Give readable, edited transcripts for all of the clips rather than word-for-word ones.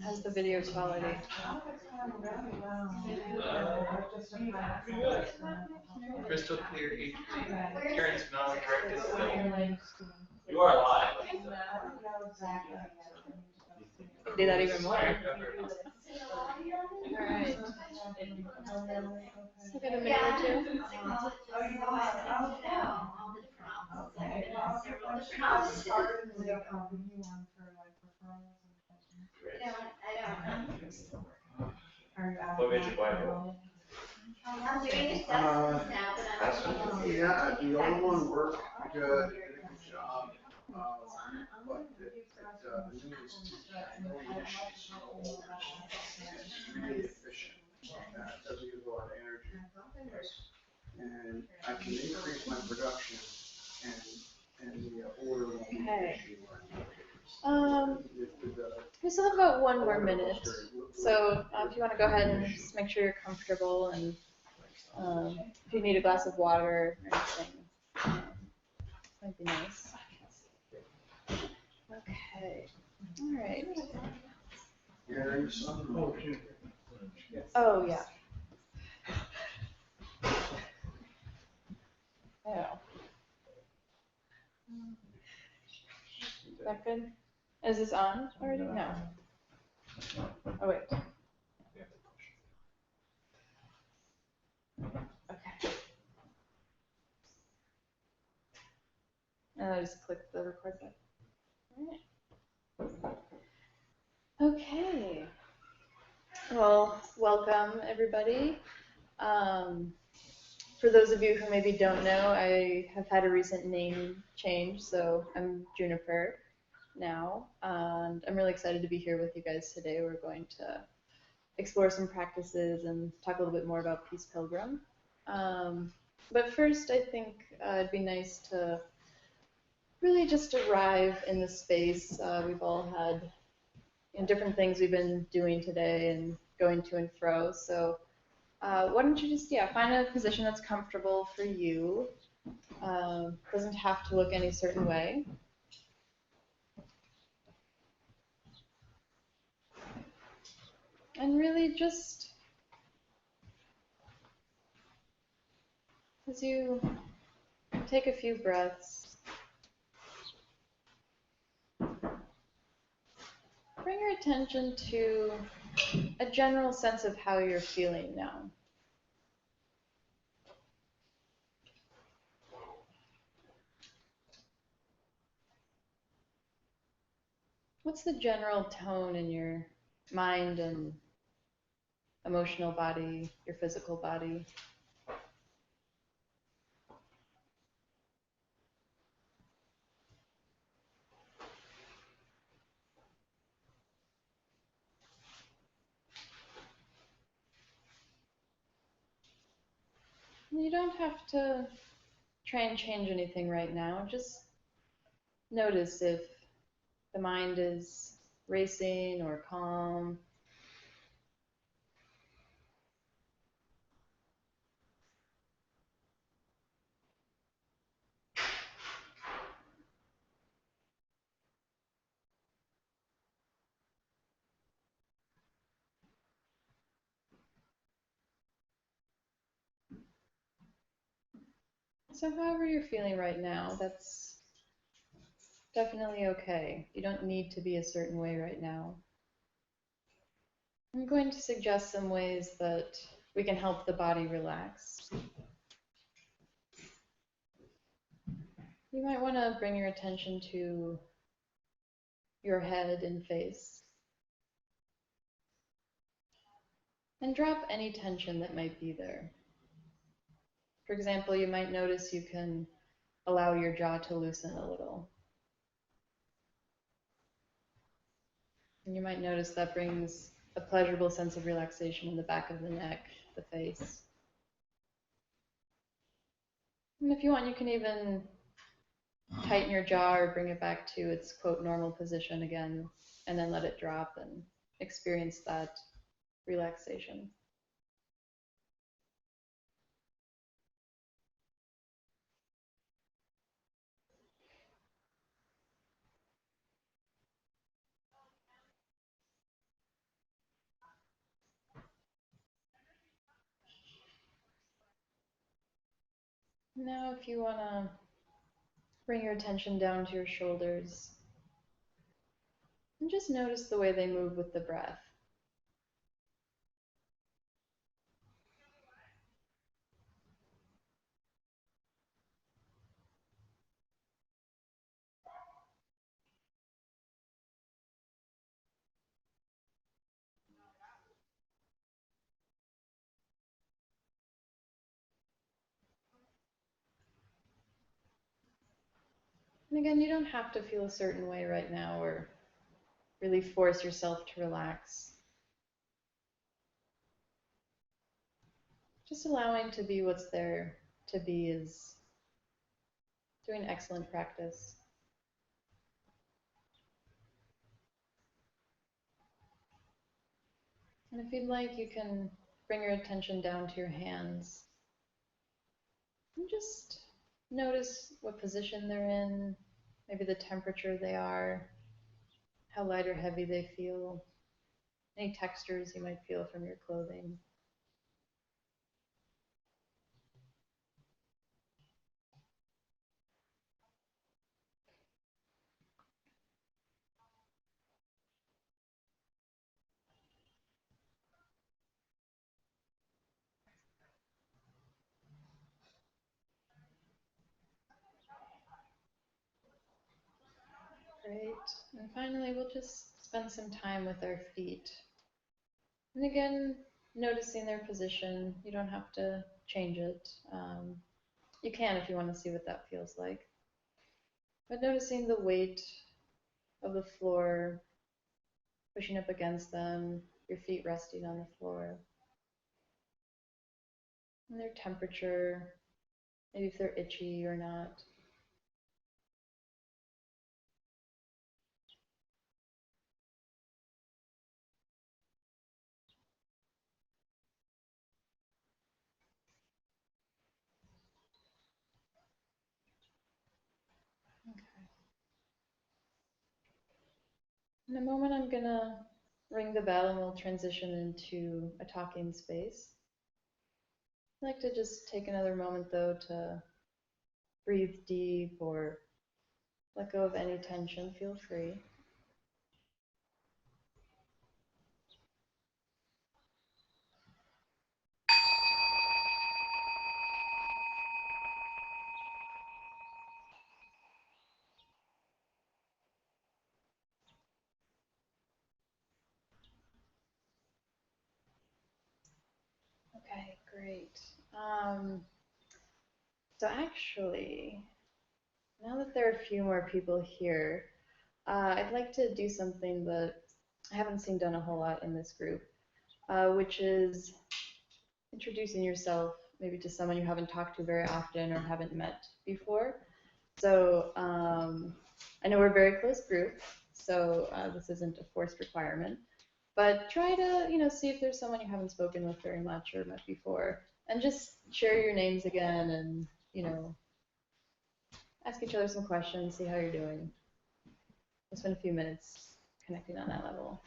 How's the video quality? Crystal clear HD. Karen's not corrected. You are live. Do that even more. Alright. Still got a minute or two. What made you buy it? Yeah, the other one worked good, did a good job, but the newest issues so old, it's really efficient, doesn't use a lot of energy. And I can increase my production and the order won't be an issue. We still have about one more minute, so if you want to go ahead and just make sure you're comfortable, and if you need a glass of water or anything, might be nice. Okay, all right. Oh yeah. Yeah. Is that good? Is this on already? No. Oh wait. Okay. And I just click the record button. All right. Okay. Well, welcome everybody. For those of you who maybe don't know, I have had a recent name change, so I'm Juniper now, and I'm really excited to be here with you guys today. We're going to explore some practices and talk a little bit more about Peace Pilgrim. But first, I think it'd be nice to really just arrive in the space. We've all had different things we've been doing today and going to and fro, so why don't you just, find a position that's comfortable for you. Doesn't have to look any certain way. And really just, as you take a few breaths, bring your attention to a general sense of how you're feeling now. What's the general tone in your mind and emotional body, your physical body? You don't have to try and change anything right now. Just notice if the mind is racing or calm. So however you're feeling right now, that's definitely okay. You don't need to be a certain way right now. I'm going to suggest some ways that we can help the body relax. You might want to bring your attention to your head and face, and drop any tension that might be there. For example, you might notice you can allow your jaw to loosen a little. And you might notice that brings a pleasurable sense of relaxation in the back of the neck, the face. And if you want, you can even tighten your jaw or bring it back to its, quote, normal position again, and then let it drop and experience that relaxation. Now if you want to bring your attention down to your shoulders and just notice the way they move with the breath. And again, you don't have to feel a certain way right now or really force yourself to relax. Just allowing to be what's there to be is doing excellent practice. And if you'd like, you can bring your attention down to your hands and just notice what position they're in, maybe the temperature they are, how light or heavy they feel, any textures you might feel from your clothing. Great. And finally, we'll just spend some time with our feet. And again, noticing their position. You don't have to change it. You can if you want to see what that feels like. But noticing the weight of the floor, pushing up against them, your feet resting on the floor. And their temperature, maybe if they're itchy or not. Okay. In a moment, I'm going to ring the bell and we'll transition into a talking space. I'd like to just take another moment, though, to breathe deep or let go of any tension. Feel free. Okay, great. So actually, now that there are a few more people here, I'd like to do something that I haven't seen done a whole lot in this group, which is introducing yourself maybe to someone you haven't talked to very often or haven't met before. So I know we're a very close group, so this isn't a forced requirement. But try to, see if there's someone you haven't spoken with very much or met before, and just share your names again, and ask each other some questions, see how you're doing. We'll spend a few minutes connecting on that level.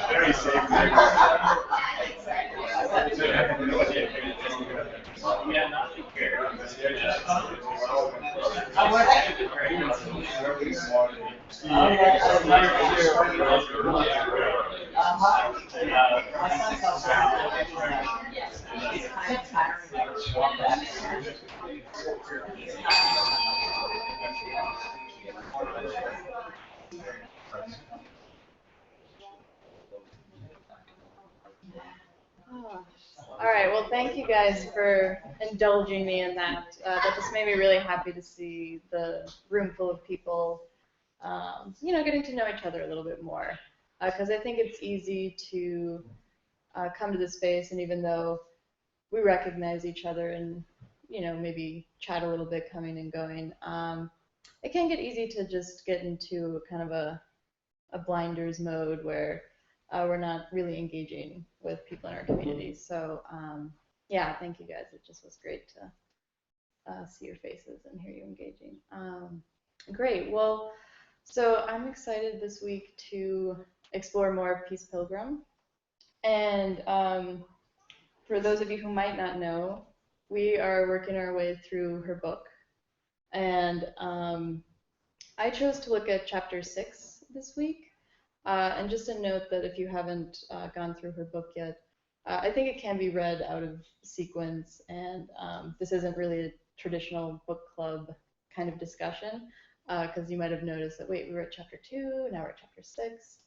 Very safe. Oh. All right, well, thank you guys for indulging me in that. That just made me really happy to see the room full of people, getting to know each other a little bit more. Because I think it's easy to come to this space, and even though we recognize each other and, maybe chat a little bit coming and going, it can get easy to just get into kind of a blinders mode where we're not really engaging with people in our community. So yeah, thank you guys. It just was great to see your faces and hear you engaging. Great. Well, so I'm excited this week to explore more of Peace Pilgrim. And for those of you who might not know, we are working our way through her book. And I chose to look at chapter 6 this week. And just a note that if you haven't gone through her book yet, I think it can be read out of sequence, and this isn't really a traditional book club kind of discussion, because you might have noticed that, wait, we were at chapter 2, now we're at chapter 6.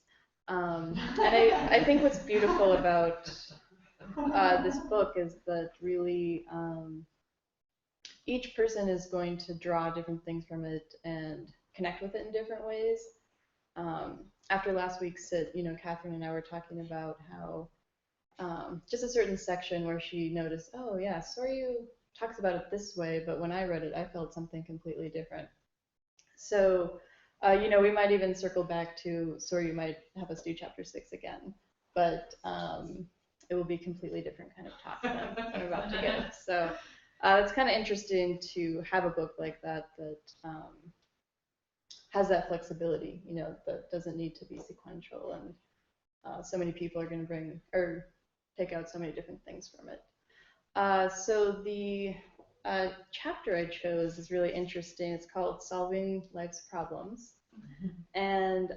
And I think what's beautiful about this book is that really each person is going to draw different things from it and connect with it in different ways. After last week's sit, Catherine and I were talking about how just a certain section where she noticed, oh yeah, Soryu talks about it this way, but when I read it, I felt something completely different. So, we might even circle back to Soryu might have us do chapter 6 again, but it will be completely different kind of talk than I'm about to give. So it's kind of interesting to have a book like that has that flexibility, that doesn't need to be sequential, and so many people are going to bring or take out so many different things from it. So the chapter I chose is really interesting. It's called Solving Life's Problems. And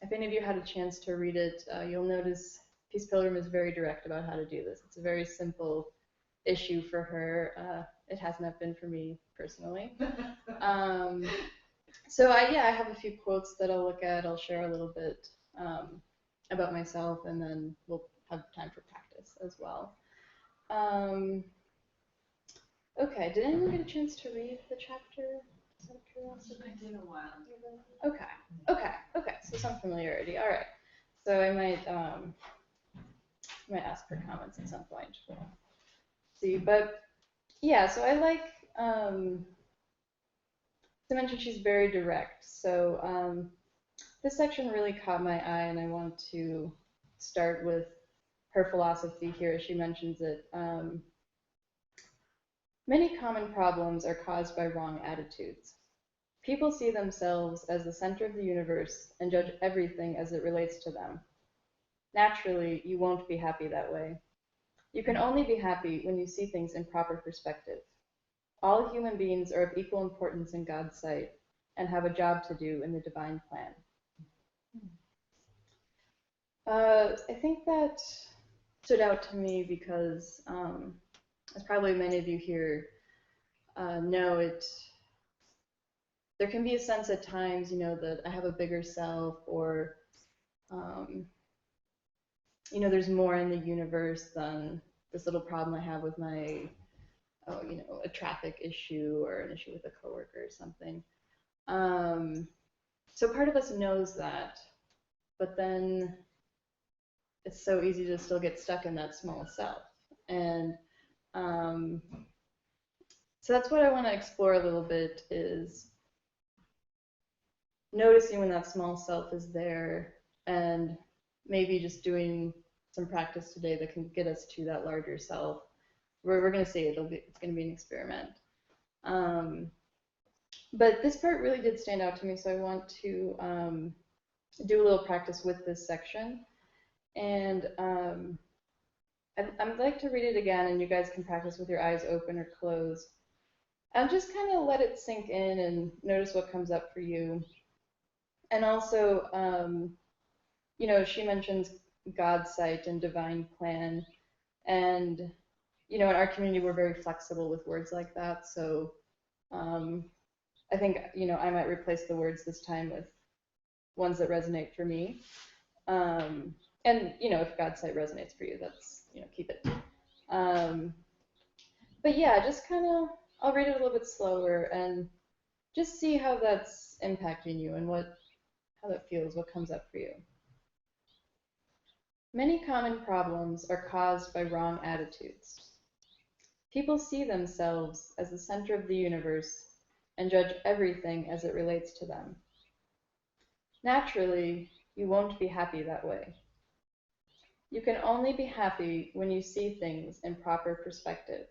if any of you had a chance to read it, you'll notice Peace Pilgrim is very direct about how to do this. It's a very simple issue for her. It has not been for me personally. So I have a few quotes that I'll look at. I'll share a little bit about myself, and then we'll have time for practice as well. Okay, did anyone get a chance to read the chapter? I did a while. Okay, so some familiarity. All right, so I might ask for comments at some point. We'll see, but yeah, so I like to mention she's very direct. So this section really caught my eye, and I want to start with her philosophy here as she mentions it. Many common problems are caused by wrong attitudes. People see themselves as the center of the universe and judge everything as it relates to them. Naturally, you won't be happy that way. You can only be happy when you see things in proper perspective. All human beings are of equal importance in God's sight and have a job to do in the divine plan. I think that stood out to me because, as probably many of you here know, there can be a sense at times, that I have a bigger self, or, there's more in the universe than this little problem I have with my, a traffic issue or an issue with a coworker or something. So part of us knows that, but then it's so easy to still get stuck in that small self. And So that's what I want to explore a little bit, is noticing when that small self is there, and maybe just doing some practice today that can get us to that larger self. We're going to see it's going to be an experiment. But this part really did stand out to me, so I want to do a little practice with this section. And I'd like to read it again, and you guys can practice with your eyes open or closed. And just kind of let it sink in and notice what comes up for you. And also, you know, she mentions God's sight and divine plan. And, you know, in our community, we're very flexible with words like that. So I think, you know, I might replace the words this time with ones that resonate for me. And, you know, if God's sight resonates for you, that's, you know, keep it. But yeah, just kind of, I'll read it a little bit slower and just see how that's impacting you and how that feels, what comes up for you. Many common problems are caused by wrong attitudes. People see themselves as the center of the universe and judge everything as it relates to them. Naturally, you won't be happy that way. You can only be happy when you see things in proper perspective.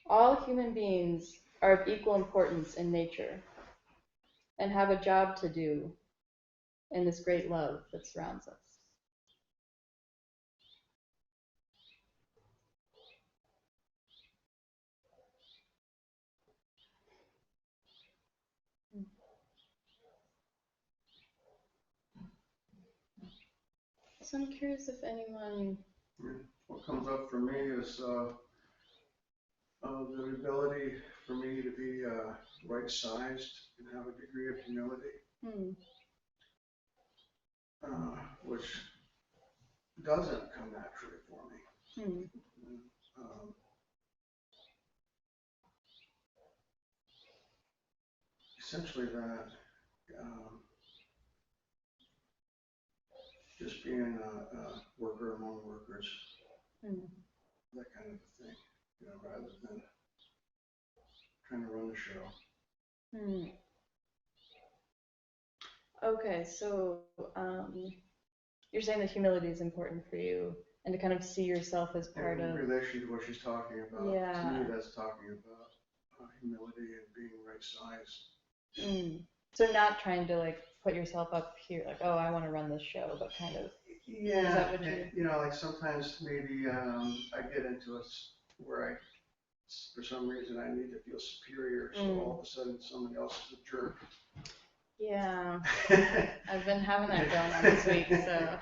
All human beings are of equal importance in nature and have a job to do in this great love that surrounds us. So I'm curious if anyone... What comes up for me is the ability for me to be right-sized and have a degree of humility, which doesn't come naturally for me. Essentially that, just being a worker among workers, that kind of a thing, you know, rather than trying to run the show. Okay, so you're saying that humility is important for you, and to kind of see yourself as part of... In relation to what she's talking about, yeah. To me that's talking about humility and being right-sized. So not trying to like put yourself up here, like, oh, I want to run this show, but kind of... Yeah, is that what you know, like sometimes maybe I get into where for some reason I need to feel superior, so all of a sudden somebody else is a jerk. Yeah, I've been having that going on this week, so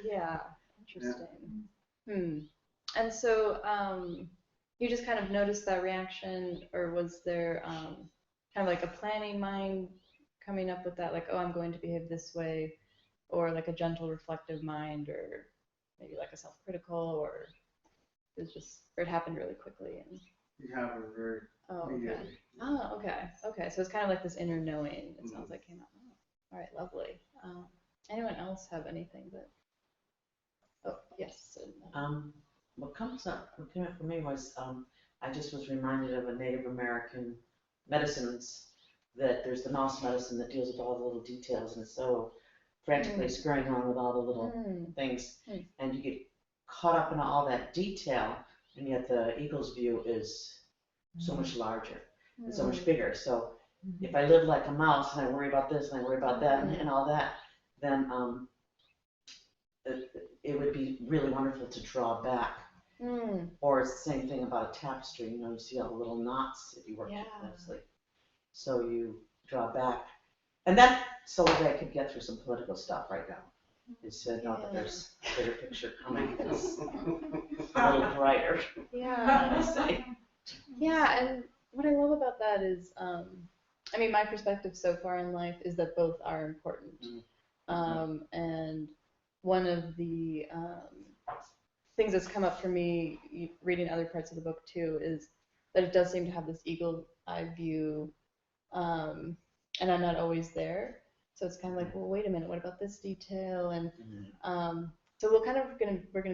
yeah, interesting. Yeah. And so you just kind of noticed that reaction, or was there kind of like a planning mind coming up with that, like, oh, I'm going to behave this way, or like a gentle reflective mind, or maybe like a self-critical, or it was just, or it happened really quickly? And you happened very immediately. Oh, okay. So it's kind of like this inner knowing, it sounds like, came out. Oh, all right, lovely. Anyone else have anything that... Oh, yes. What came up for me was I just was reminded of a Native American medicines, that there's the mouse medicine that deals with all the little details, and it's so frantically scurrying around with all the little things, and you get caught up in all that detail, and yet the eagle's view is so much larger and so much bigger. So if I live like a mouse and I worry about this and I worry about that and all that, then it would be really wonderful to draw back. Or it's the same thing about a tapestry, you know, you see all the little knots if you work too closely. So you draw back. And that's so that I could get through some political stuff right now, is to know that there's a bigger picture coming that's a little brighter. Yeah, and what I love about that is, I mean, my perspective so far in life is that both are important. And one of the things that's come up for me reading other parts of the book too is that it does seem to have this eagle eye view, and I'm not always there. So it's kind of like, well, wait a minute, what about this detail? And so we're gonna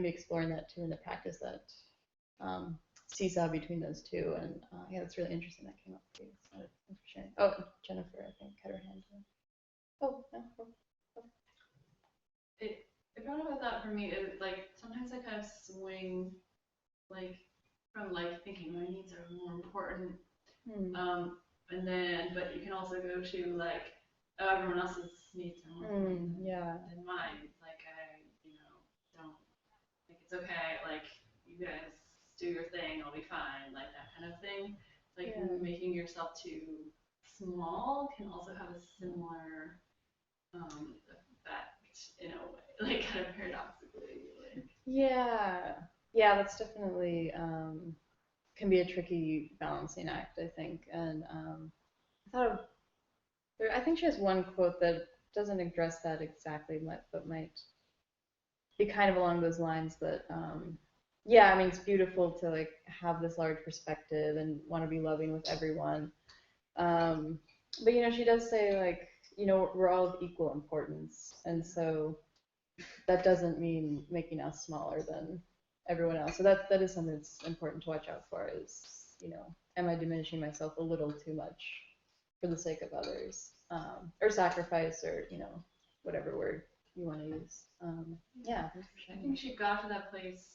be exploring that too in the practice that seesaw between those two, and yeah, that's really interesting that came up for you. So thanks for sharing. Oh, Jennifer, I think had her hand up. Oh, no. It brought up a thought for me. It, like sometimes I kind of swing, like from like thinking my needs are more important, and then but you can also go to like, oh, everyone else's needs are more important Yeah. than mine. Like I, don't like it's okay. Like you guys do your thing, I'll be fine. Like that kind of thing. Like Yeah. making yourself too small can also have a similar effect in a way, like kind of paradoxically. Like. Yeah. Yeah, that's definitely can be a tricky balancing act, I think. And I thought of I think she has one quote that doesn't address that exactly, but might be kind of along those lines that yeah, I mean it's beautiful to like have this large perspective and want to be loving with everyone. But she does say like, we're all of equal importance, and so that doesn't mean making us smaller than everyone else. So that is something that's important to watch out for is, am I diminishing myself a little too much for the sake of others, or sacrifice, or whatever word you want to use. Yeah, thanks for I sharing. think she got to that place.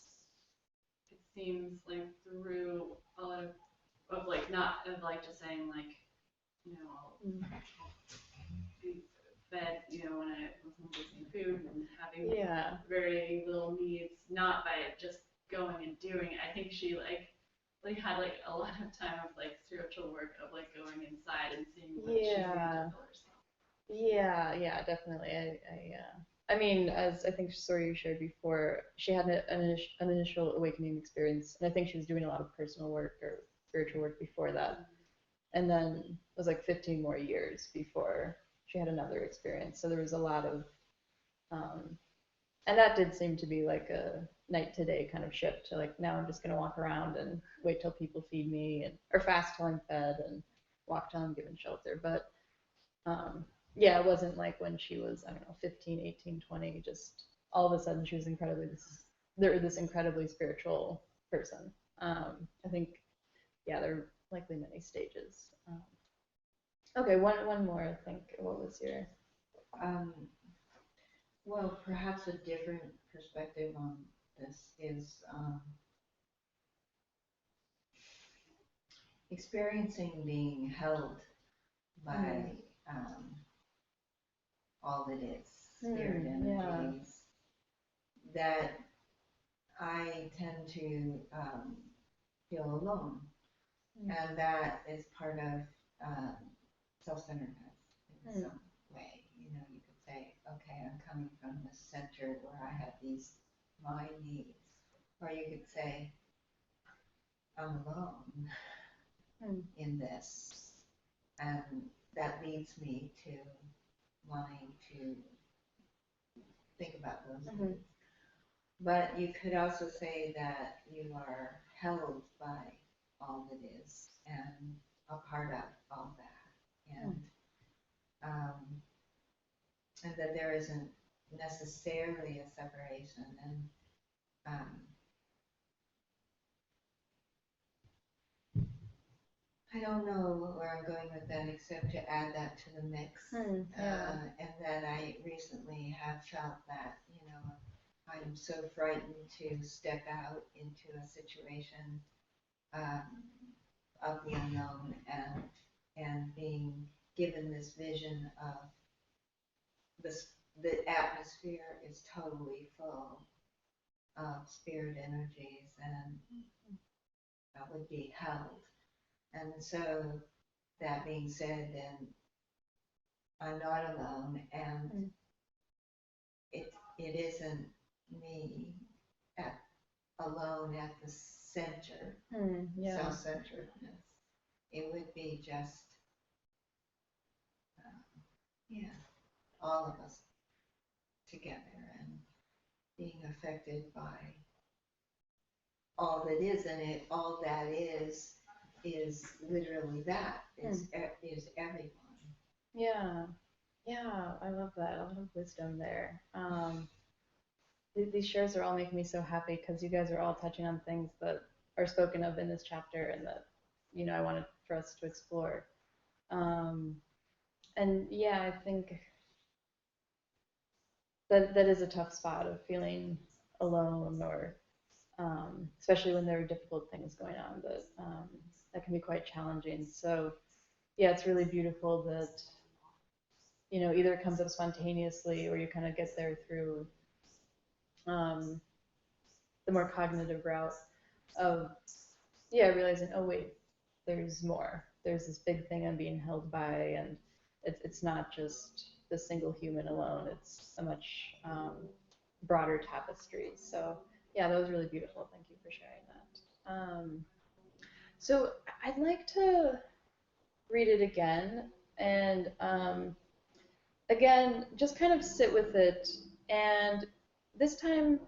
It seems like through a lot of like not of like just saying like, I'll be fed, when I was missing food and having very little needs, not by just going and doing it. I think she like had like a lot of time of like spiritual work of like going inside and seeing what she needed to fill herself. Yeah, definitely. I mean, as I think Sori shared before, she had an initial awakening experience, and I think she was doing a lot of personal work or spiritual work before that. And then it was like 15 more years before she had another experience. So there was a lot of, and that did seem to be like a night to day kind of shift to like, now I'm just going to walk around and wait till people feed me, or fast till I'm fed and walk till I'm given shelter. But yeah, it wasn't like when she was, I don't know, 15, 18, 20, just all of a sudden she was this incredibly spiritual person. I think, yeah, there are likely many stages. Okay, one more, I think. What was your? Well, perhaps a different perspective on this is experiencing being held by all that is, spirit energies, that I tend to feel alone. And that is part of self-centeredness in some way. You could say, okay, I'm coming from the center where I have my needs. Or you could say, I'm alone in this. And that leads me to wanting to think about those needs. But you could also say that you are held by all that is and a part of all that. And that there isn't necessarily a separation. And I don't know where I'm going with that except to add that to the mix. And that I recently have felt that, I'm so frightened to step out into a situation of the unknown and being given this vision of the atmosphere is totally full of spirit energies and that would be held. And so that being said, then I'm not alone, and it isn't me alone at the center, self-centeredness. It would be just, all of us together and being affected by all that is in it. All that is literally that, is everyone. Yeah, I love that. A lot of wisdom there. These shares are all making me so happy because you guys are all touching on things that are spoken of in this chapter and that, I wanted for us to explore. And yeah, I think that is a tough spot of feeling alone, or especially when there are difficult things going on, that can be quite challenging. So yeah, it's really beautiful that, either it comes up spontaneously or you kind of get there through the more cognitive route of, yeah, realizing, oh wait, there's more. There's this big thing I'm being held by, and it's not just the single human alone. It's a much broader tapestry. So yeah, that was really beautiful. Thank you for sharing that. So I'd like to read it again, and again, just kind of sit with it, and this time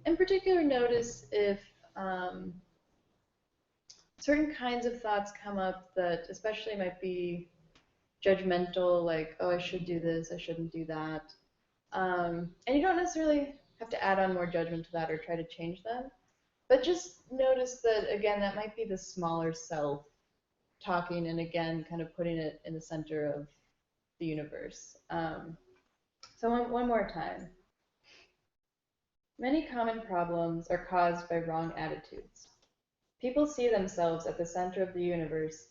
in particular notice if certain kinds of thoughts come up that especially might be judgmental, like, oh, I should do this, I shouldn't do that. And you don't necessarily have to add on more judgment to that or try to change them, but just notice that, again, that might be the smaller self talking, and again, kind of putting it in the center of the universe. So one more time. Many common problems are caused by wrong attitudes. People see themselves at the center of the universe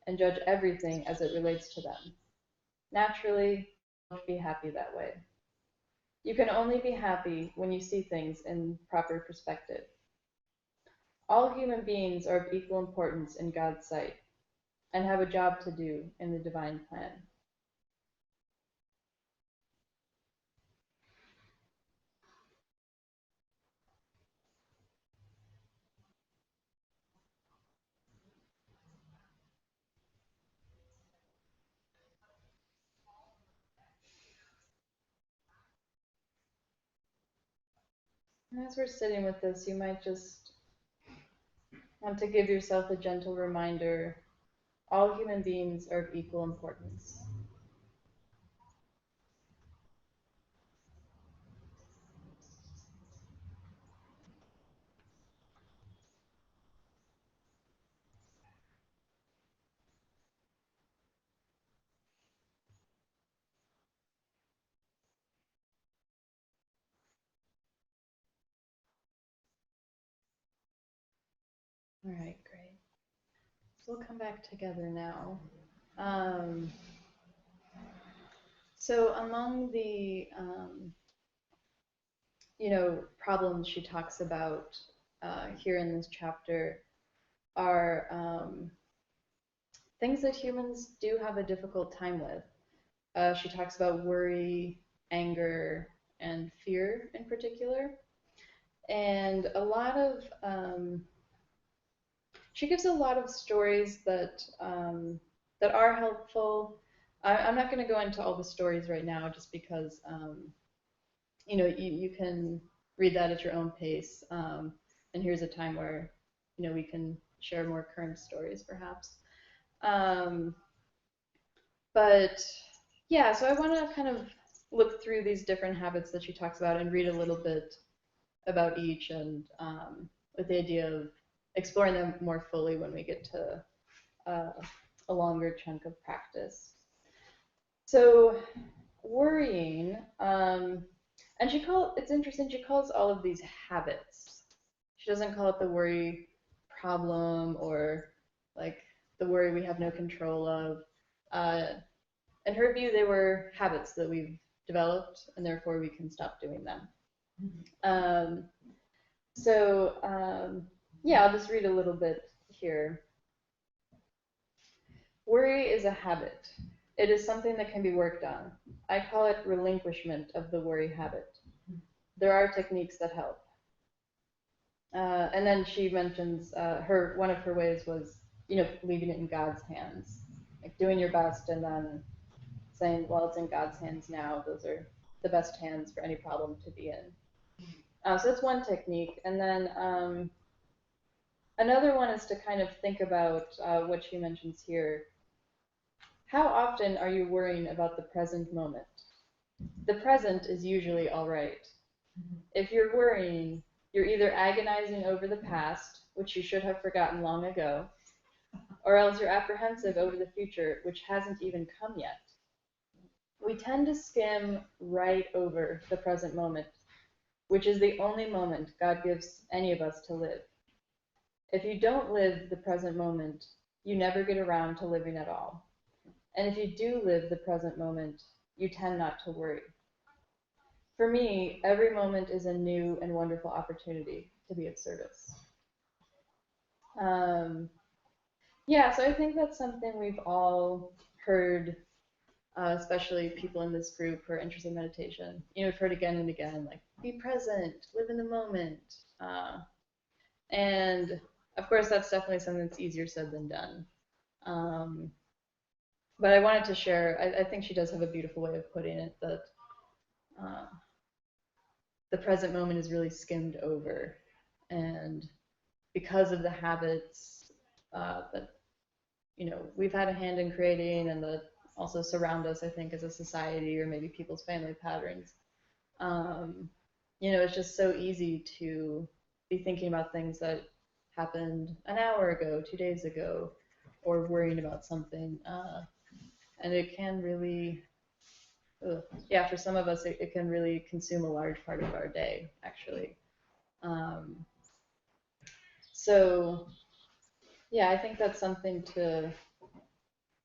and judge everything as it relates to them. Naturally, you won't be happy that way. You can only be happy when you see things in proper perspective. All human beings are of equal importance in God's sight and have a job to do in the divine plan. And as we're sitting with this, you might just want to give yourself a gentle reminder: all human beings are of equal importance. All right, great. So we'll come back together now. So among the problems she talks about here in this chapter are things that humans do have a difficult time with. She talks about worry, anger, and fear in particular. And she gives a lot of stories that are helpful. I'm not going to go into all the stories right now, just because you can read that at your own pace. And here's a time where we can share more current stories, perhaps. But yeah, so I want to kind of look through these different habits that she talks about and read a little bit about each, and with the idea of exploring them more fully when we get to a longer chunk of practice. So worrying, and it's interesting, she calls all of these habits. She doesn't call it the worry problem, or like the worry we have no control of. In her view, they were habits that we've developed, and therefore we can stop doing them. Yeah, I'll just read a little bit here. Worry is a habit. It is something that can be worked on. I call it relinquishment of the worry habit. There are techniques that help. And then she mentions one of her ways was, leaving it in God's hands, like doing your best and then saying, well, it's in God's hands now. Those are the best hands for any problem to be in. So that's one technique. And then another one is to kind of think about what she mentions here. How often are you worrying about the present moment? The present is usually all right. If you're worrying, you're either agonizing over the past, which you should have forgotten long ago, or else you're apprehensive over the future, which hasn't even come yet. We tend to skim right over the present moment, which is the only moment God gives any of us to live. If you don't live the present moment, you never get around to living at all. And if you do live the present moment, you tend not to worry. For me, every moment is a new and wonderful opportunity to be of service. Yeah, so I think that's something we've all heard, especially people in this group who are interested in meditation. We've heard again and again, like, be present, live in the moment. And of course, that's definitely something that's easier said than done. But I wanted to share, I think she does have a beautiful way of putting it, that the present moment is really skimmed over. And because of the habits that we've had a hand in creating and that also surround us, I think, as a society, or maybe people's family patterns, it's just so easy to be thinking about things that happened an hour ago, 2 days ago, or worrying about something. And it can really, for some of us, it can really consume a large part of our day, actually. So, yeah, I think that's something to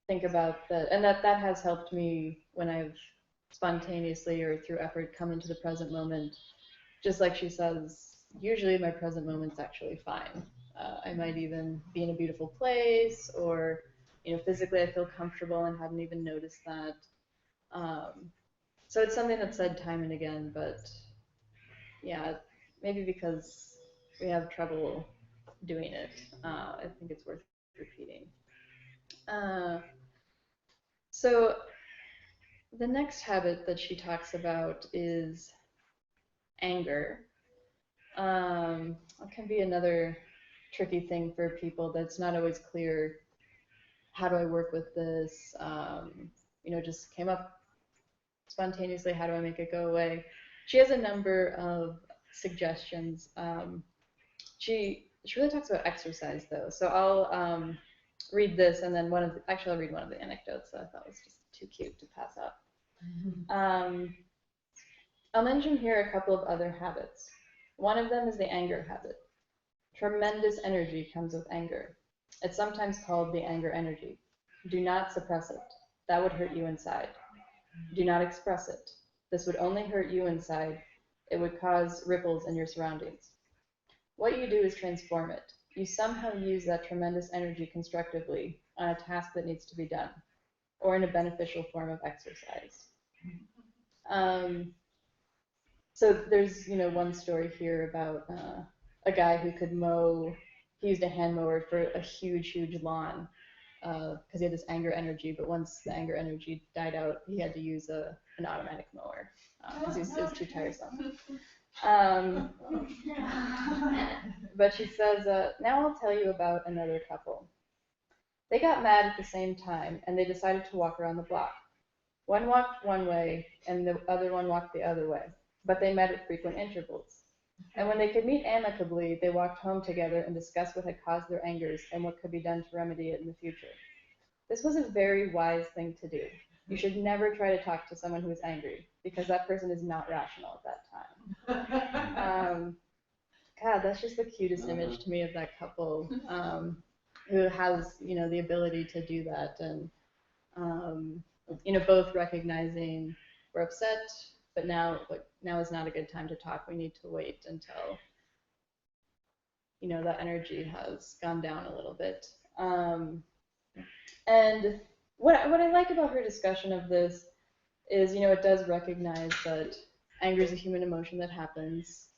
think about, and that has helped me when I've spontaneously or through effort come into the present moment. Just like she says, usually my present moment's actually fine. I might even be in a beautiful place, or physically I feel comfortable and hadn't even noticed that. So it's something that's said time and again, but yeah, maybe because we have trouble doing it, I think it's worth repeating. So the next habit that she talks about is anger. It can be another tricky thing for people that's not always clear. How do I work with this? Just came up spontaneously. How do I make it go away? She has a number of suggestions. She really talks about exercise, though. So I'll read this, and then I'll read one of the anecdotes that I thought was just too cute to pass up. I'll mention here a couple of other habits. One of them is the anger habit. Tremendous energy comes with anger. It's sometimes called the anger energy. Do not suppress it. That would hurt you inside. Do not express it. This would only hurt you inside. It would cause ripples in your surroundings. What you do is transform it. You somehow use that tremendous energy constructively on a task that needs to be done, or in a beneficial form of exercise. So there's, one story here about a guy who could mow. He used a hand mower for a huge, huge lawn because he had this anger energy. But once the anger energy died out, he had to use an automatic mower because it was too tiresome. But she says, now I'll tell you about another couple. They got mad at the same time, and they decided to walk around the block. One walked one way, and the other one walked the other way, but they met at frequent intervals. And when they could meet amicably, they walked home together and discussed what had caused their angers and what could be done to remedy it in the future. This was a very wise thing to do. You should never try to talk to someone who is angry, because that person is not rational at that time. God, that's just the cutest image to me of that couple who has, the ability to do that, and both recognizing we're upset, but now is not a good time to talk. We need to wait until that energy has gone down a little bit. And what I like about her discussion of this is, it does recognize that anger is a human emotion that happens.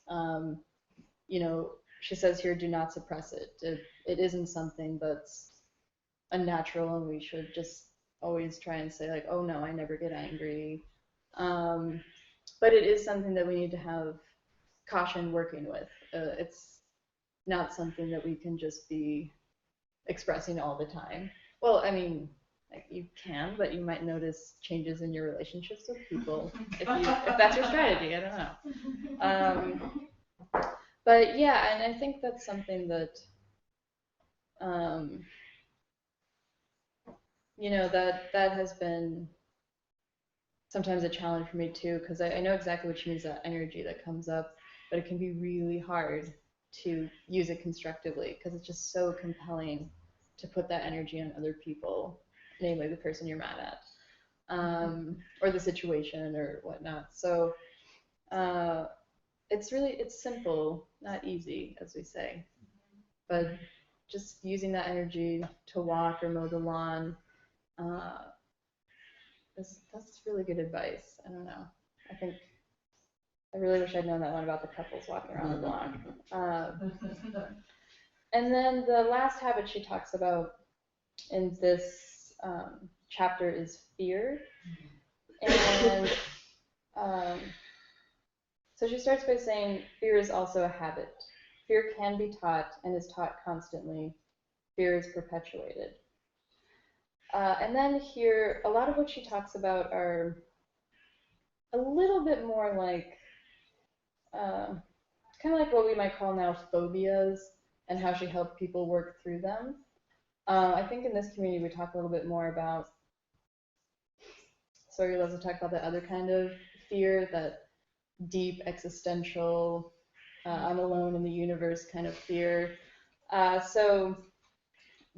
She says here, do not suppress it. It isn't something that's unnatural, and we should just always try and say, like, oh no, I never get angry. But it is something that we need to have caution working with. It's not something that we can just be expressing all the time. Well, I mean, like, you can, but you might notice changes in your relationships with people if that's your strategy. I don't know. But yeah, and I think that's something that you know, that has been sometimes a challenge for me too, because I know exactly what she means, that energy that comes up, but it can be really hard to use it constructively because it's just so compelling to put that energy on other people, namely the person you're mad at, or the situation or whatnot. So it's simple, not easy, as we say, but just using that energy to walk or mow the lawn. That's really good advice. I don't know. I think I really wish I'd known that one about the couples walking around the block. And then the last habit she talks about in this chapter is fear. And so she starts by saying fear is also a habit. Fear can be taught and is taught constantly. Fear is perpetuated. And then here, a lot of what she talks about are a little bit more like, kind of like what we might call now phobias, and how she helped people work through them. I think in this community we talk a little bit more about, Sawyer loves to talk about the other kind of fear, that deep existential, I'm alone in the universe kind of fear. So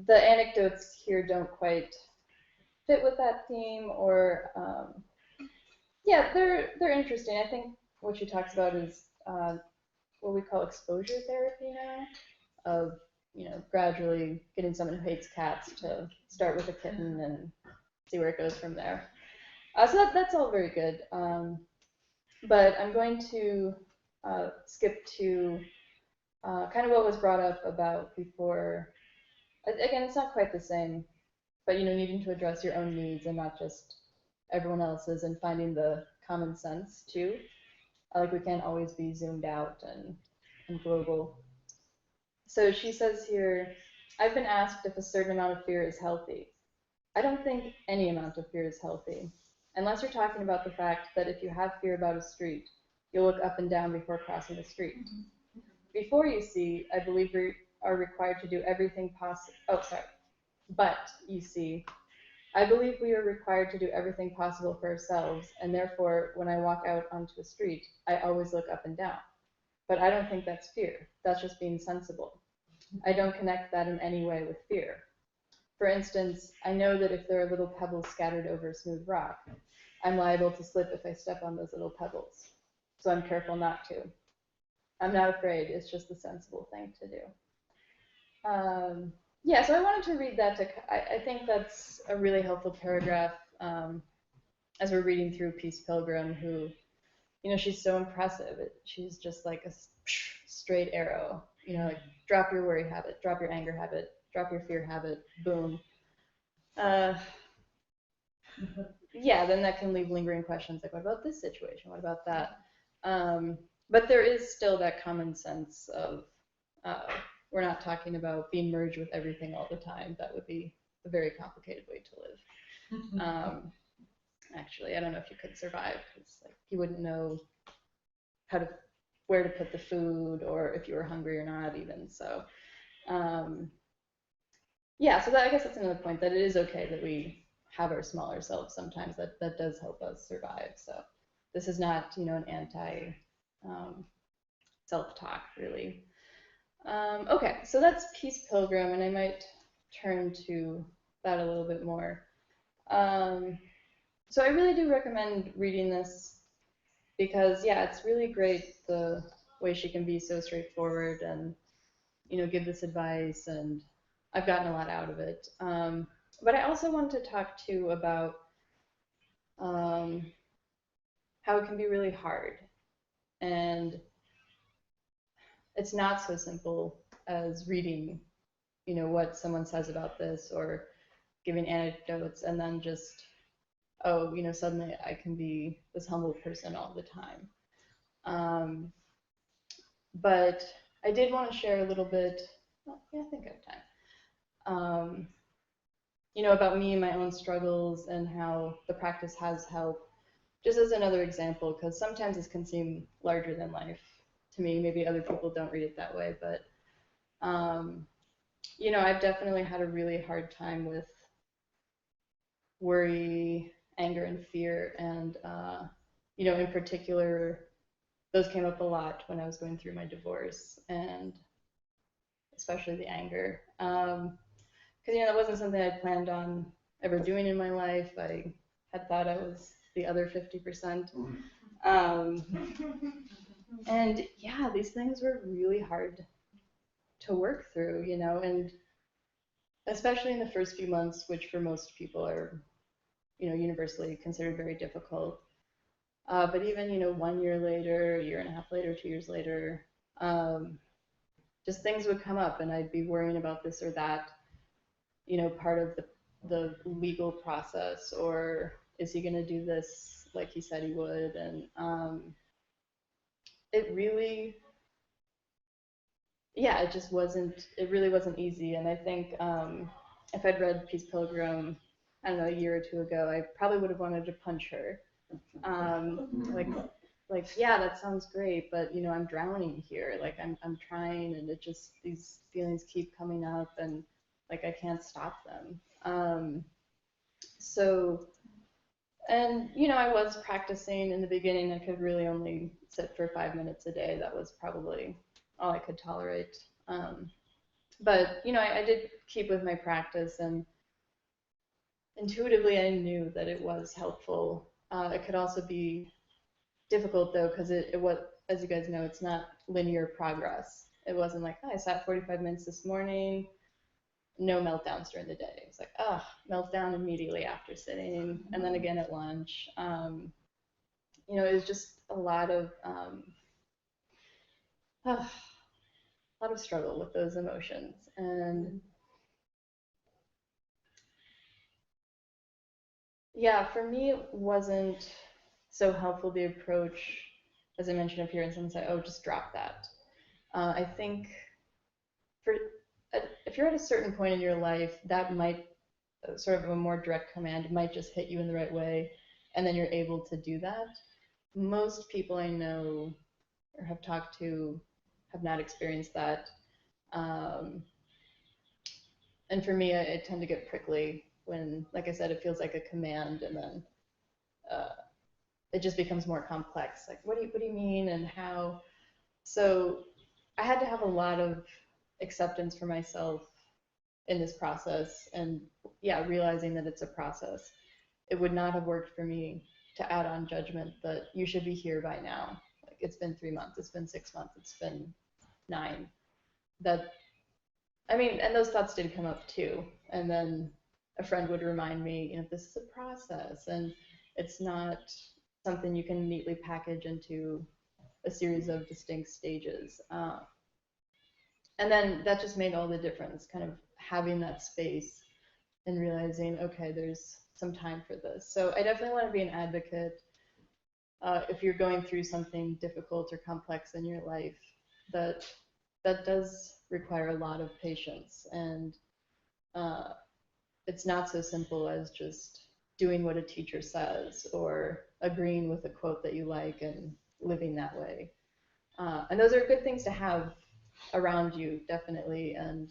the anecdotes here don't quite fit with that theme, or yeah, they're interesting. I think what she talks about is what we call exposure therapy now, of gradually getting someone who hates cats to start with a kitten and see where it goes from there. So that's all very good. But I'm going to skip to kind of what was brought up about before. Again, it's not quite the same, but needing to address your own needs and not just everyone else's, and finding the common sense too. Like, we can't always be zoomed out and global. So she says here, I've been asked if a certain amount of fear is healthy. I don't think any amount of fear is healthy, unless you're talking about the fact that if you have fear about a street, you'll look up and down before crossing the street. Before, you see, I believe we are required to do everything possible. Oh, sorry. But, you see, I believe we are required to do everything possible for ourselves, and therefore, when I walk out onto a street, I always look up and down. But I don't think that's fear. That's just being sensible. I don't connect that in any way with fear. For instance, I know that if there are little pebbles scattered over a smooth rock, I'm liable to slip if I step on those little pebbles. So I'm careful not to. I'm not afraid. It's just the sensible thing to do. Yeah, so I wanted to read that. I think that's a really helpful paragraph as we're reading through Peace Pilgrim, who, she's so impressive. She's just like a straight arrow. Like, drop your worry habit, drop your anger habit, drop your fear habit, boom. Yeah, then that can leave lingering questions like, what about this situation? What about that? But there is still that common sense of, we're not talking about being merged with everything all the time. That would be a very complicated way to live. Actually, I don't know if you could survive, because you wouldn't know where to put the food, or if you were hungry or not even. So yeah, so I guess that's another point, that it is okay that we have our smaller selves sometimes. That does help us survive. So this is not an anti self-talk, really. Okay, so that's Peace Pilgrim, and I might turn to that a little bit more. So I really do recommend reading this, because yeah, it's really great the way she can be so straightforward and give this advice, and I've gotten a lot out of it. But I also want to talk too about how it can be really hard, and it's not so simple as reading what someone says about this, or giving anecdotes, and then just, oh, suddenly I can be this humble person all the time. But I did want to share a little bit, yeah, I think I have time, about me and my own struggles, and how the practice has helped, just as another example, because sometimes this can seem larger than life to me. Maybe other people don't read it that way, but you know, I've definitely had a really hard time with worry, anger, and fear. And, you know, in particular, those came up a lot when I was going through my divorce, and especially the anger. Because, you know, that wasn't something I planned on ever doing in my life. I had thought I was the other 50%. Um, and yeah, these things were really hard to work through, you know, and especially in the first few months, which for most people are, you know, universally considered very difficult. But even, you know, 1 year later, a year and a half later, 2 years later, um, just things would come up and I'd be worrying about this or that, you know, part of the legal process, or is he going to do this like he said he would? And it really, yeah, it really wasn't easy. And I think if I'd read Peace Pilgrim, I don't know, a year or two ago, I probably would have wanted to punch her. Like, yeah, that sounds great, but you know, I'm drowning here. Like, I'm trying, and it just, these feelings keep coming up, and like, I can't stop them. So, and you know, I was practicing in the beginning. I could really only sit for 5 minutes a day. That was probably all I could tolerate. But you know, I did keep with my practice, and intuitively, I knew that it was helpful. It could also be difficult though, because it was, as you guys know, it's not linear progress. It wasn't like, oh, I sat 45 minutes this morning, no meltdowns during the day. It's like, oh, meltdown immediately after sitting, and then again at lunch. You know, it was just a lot of struggle with those emotions. And yeah, for me, it wasn't so helpful the approach, as I mentioned up here, and someone say, oh, just drop that. I think for if you're at a certain point in your life, that might sort of a more direct command might just hit you in the right way, and then you're able to do that. Most people I know or have talked to have not experienced that. Um, and for me, I tend to get prickly when, like I said, it feels like a command, and then uh, it just becomes more complex. Like, what do you mean, and how? So I had to have a lot of acceptance for myself in this process, and yeah, realizing that it's a process. It would not have worked for me to add on judgment that you should be here by now. Like, it's been 3 months, it's been 6 months, it's been 9. That, I mean, and those thoughts did come up too. And then a friend would remind me, you know, this is a process, and it's not something you can neatly package into a series of distinct stages. And then that just made all the difference, kind of having that space and realizing, okay, there's some time for this. So I definitely want to be an advocate if you're going through something difficult or complex in your life, that does require a lot of patience, and it's not so simple as just doing what a teacher says or agreeing with a quote that you like and living that way. And those are good things to have around you, definitely. And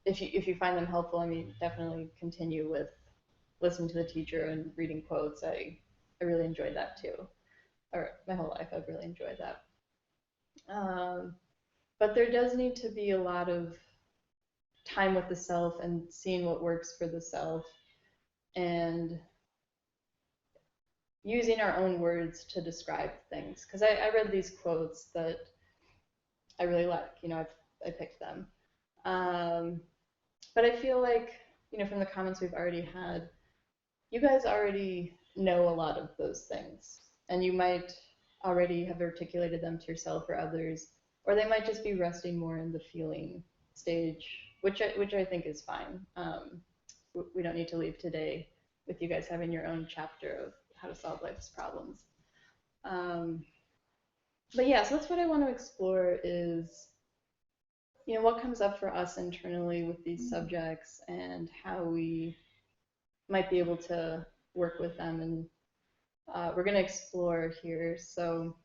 if you find them helpful, I mean, definitely continue with listening to the teacher and reading quotes. I really enjoyed that too. Or my whole life, I've really enjoyed that. But there does need to be a lot of time with the self and seeing what works for the self, and using our own words to describe things. Because I read these quotes that I really like. You know, I picked them. But I feel like, you know, from the comments we've already had, you guys already know a lot of those things, and you might already have articulated them to yourself or others, or they might just be resting more in the feeling stage, which I think is fine. We don't need to leave today with you guys having your own chapter of how to solve life's problems. But yeah, so that's what I want to explore is, you know, what comes up for us internally with these subjects and how we might be able to work with them. And we're going to explore here. So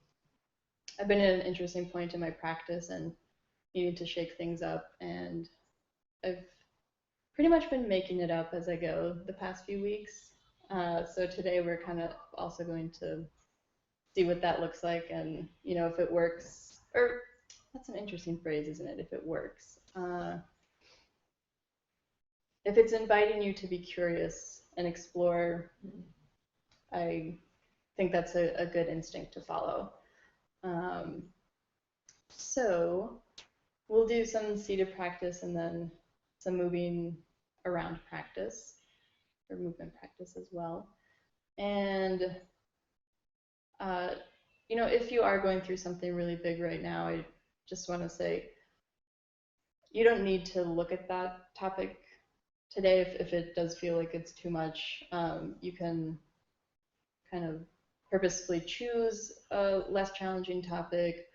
I've been at an interesting point in my practice and needing to shake things up and I've pretty much been making it up as I go the past few weeks. So today we're kind of also going to see what that looks like, and if it works, or that's an interesting phrase, isn't it? If it works, if it's inviting you to be curious and explore, I think that's a good instinct to follow. So we'll do some seated practice and then some moving around practice, or movement practice as well. And if you are going through something really big right now, I just want to say you don't need to look at that topic today if it does feel like it's too much. You can kind of purposefully choose a less challenging topic,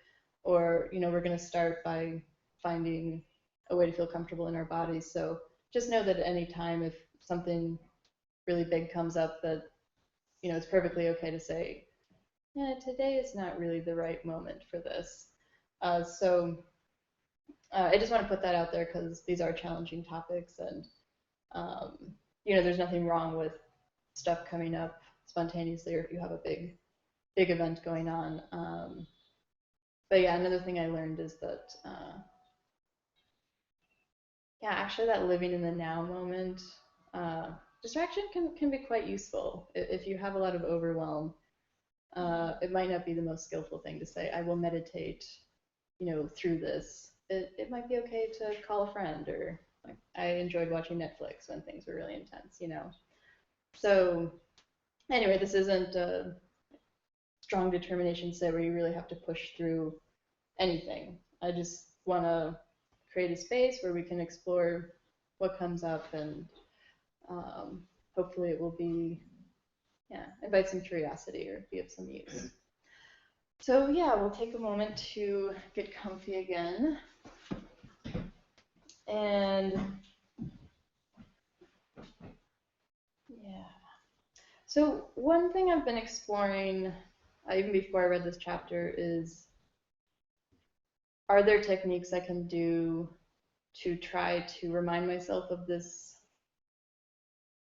or we're going to start by finding a way to feel comfortable in our bodies. So just know that at any time, if something really big comes up, that it's perfectly okay to say, yeah, today is not really the right moment for this. So I just want to put that out there because these are challenging topics, and there's nothing wrong with stuff coming up spontaneously, or if you have a big event going on. But yeah, another thing I learned is that actually that living in the now moment, distraction can be quite useful. If you have a lot of overwhelm, it might not be the most skillful thing to say, I will meditate, through this. It might be okay to call a friend, or like I enjoyed watching Netflix when things were really intense, So anyway, this isn't a strong determination say where you really have to push through anything. I just want to create a space where we can explore what comes up, and hopefully it will be, invite some curiosity or be of some use. So yeah, we'll take a moment to get comfy again. And yeah. So one thing I've been exploring, even before I read this chapter, is are there techniques I can do to try to remind myself of this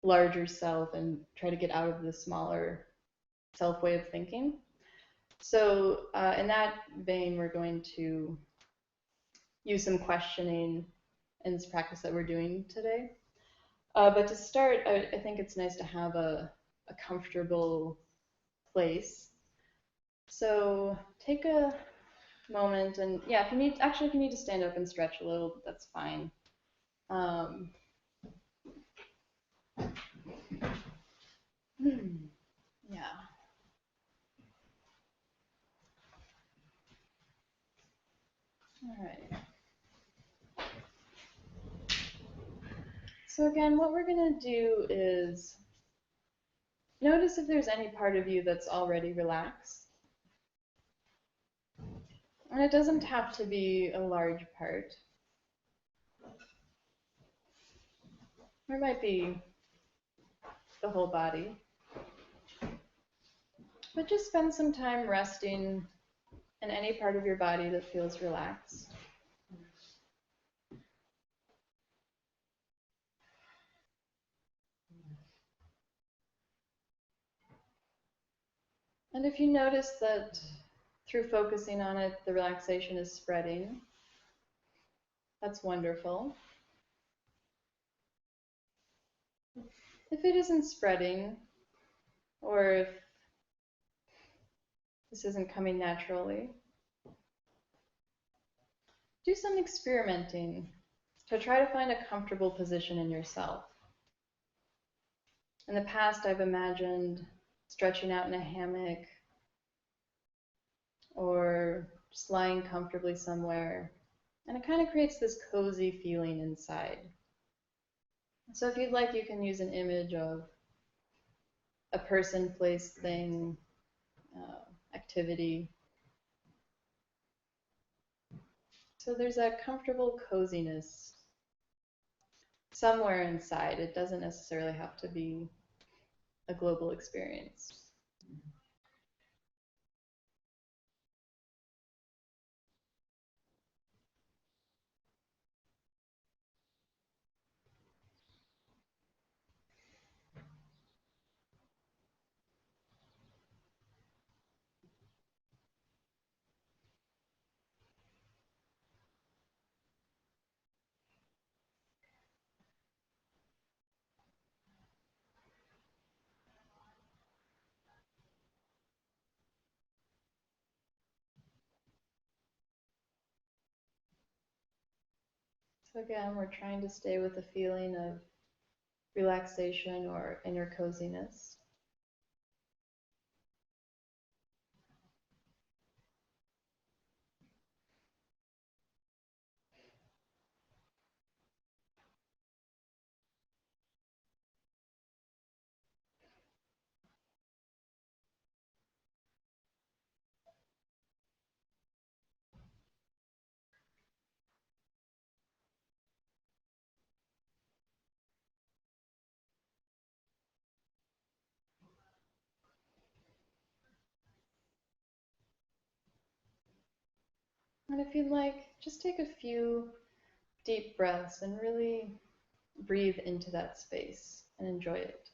larger self and try to get out of the smaller self way of thinking? So in that vein, we're going to use some questioning in this practice that we're doing today. But to start, I think it's nice to have a comfortable place. So take a moment, and yeah, if you need to stand up and stretch a little, that's fine. Yeah. All right. So again, what we're going to do is notice if there's any part of you that's already relaxed. And it doesn't have to be a large part. Or it might be the whole body. But just spend some time resting in any part of your body that feels relaxed. And if you notice that through focusing on it, the relaxation is spreading, that's wonderful. If it isn't spreading, or if this isn't coming naturally, do some experimenting to try to find a comfortable position in yourself. In the past, I've imagined stretching out in a hammock, or just lying comfortably somewhere, and it kind of creates this cozy feeling inside. So if you'd like, you can use an image of a person, place, thing, activity. So there's that comfortable coziness somewhere inside. It doesn't necessarily have to be a global experience. So again, we're trying to stay with a feeling of relaxation or inner coziness. And if you'd like, just take a few deep breaths and really breathe into that space and enjoy it.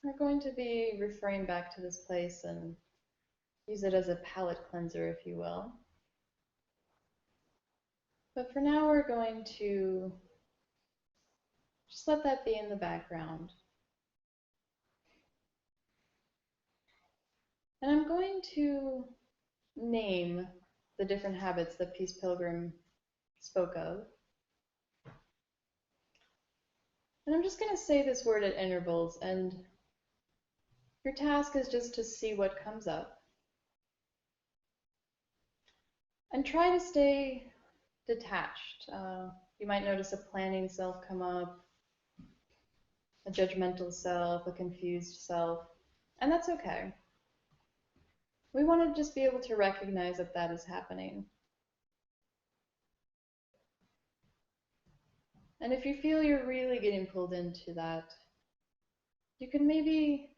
We're going to be referring back to this place and use it as a palate cleanser, if you will. But for now, we're going to just let that be in the background. And I'm going to name the different habits that Peace Pilgrim spoke of. And I'm just going to say this word at intervals, and your task is just to see what comes up. And try to stay detached. You might notice a planning self come up, a judgmental self, a confused self, and that's okay. We want to just be able to recognize that that is happening. And if you feel you're really getting pulled into that, you can maybe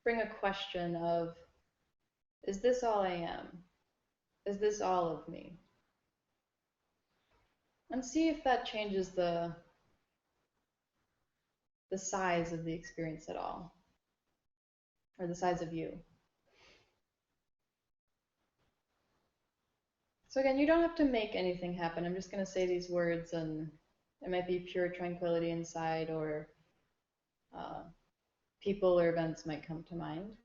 bring a question of, is this all I am? Is this all of me? And see if that changes the size of the experience at all, or the size of you. So again, you don't have to make anything happen. I'm just going to say these words, and it might be pure tranquility inside, or people or events might come to mind.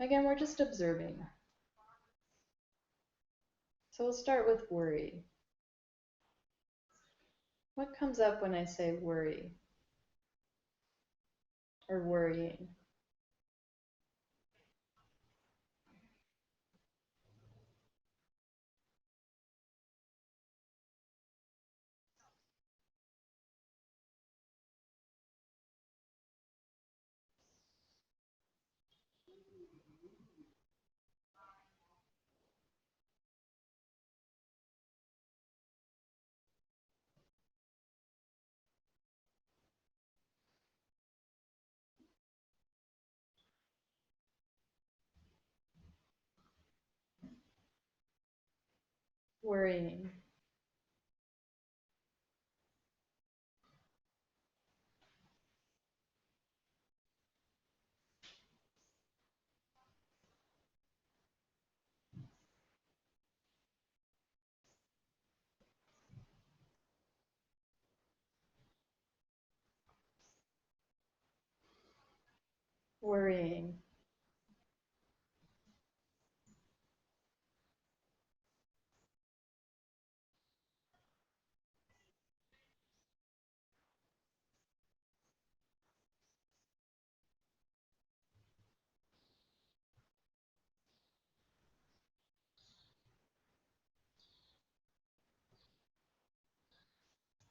Again, we're just observing. So we'll start with worry. What comes up when I say worry or worrying? Worrying. Worrying.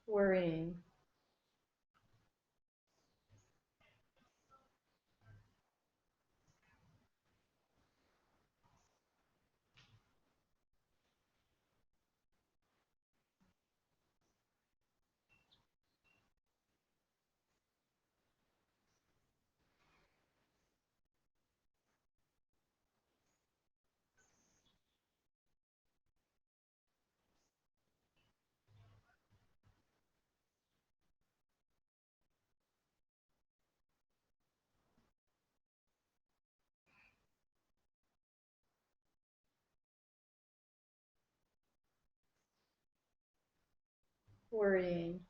Worrying. Worrying.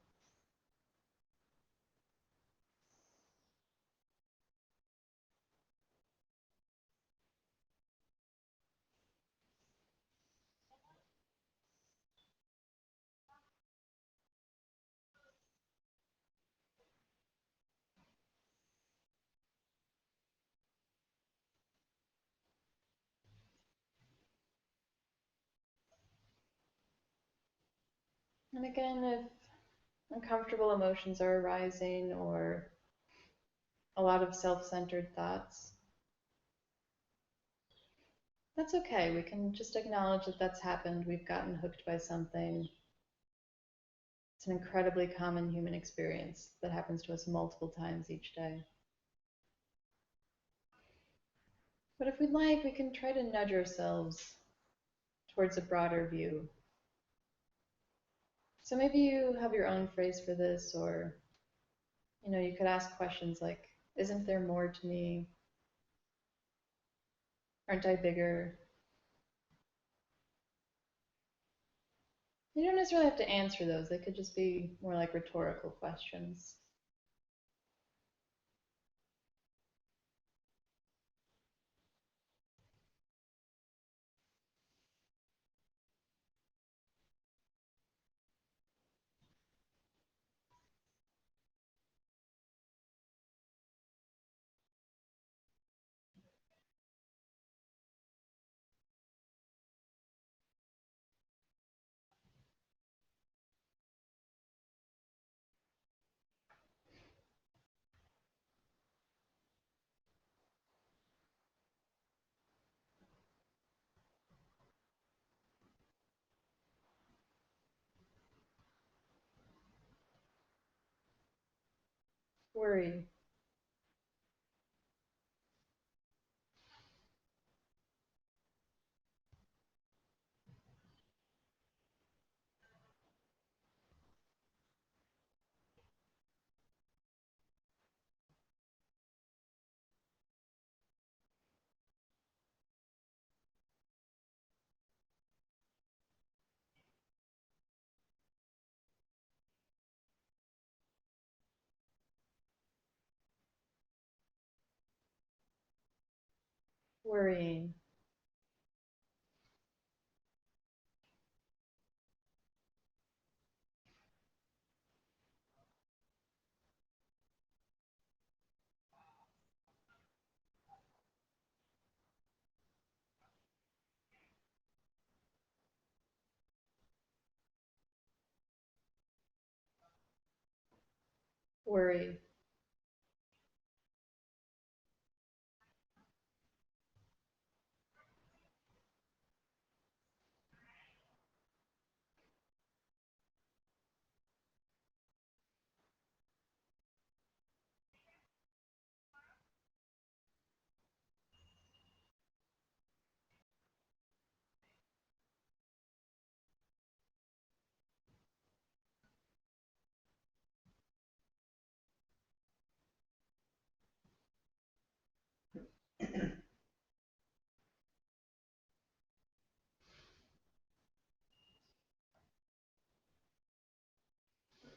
And again, if uncomfortable emotions are arising or a lot of self-centered thoughts, that's okay. We can just acknowledge that that's happened. We've gotten hooked by something. It's an incredibly common human experience that happens to us multiple times each day. But if we'd like, we can try to nudge ourselves towards a broader view. So maybe you have your own phrase for this, or you could ask questions like, isn't there more to me? Aren't I bigger? You don't necessarily have to answer those. They could just be more like rhetorical questions. Worry. Worrying. Worry.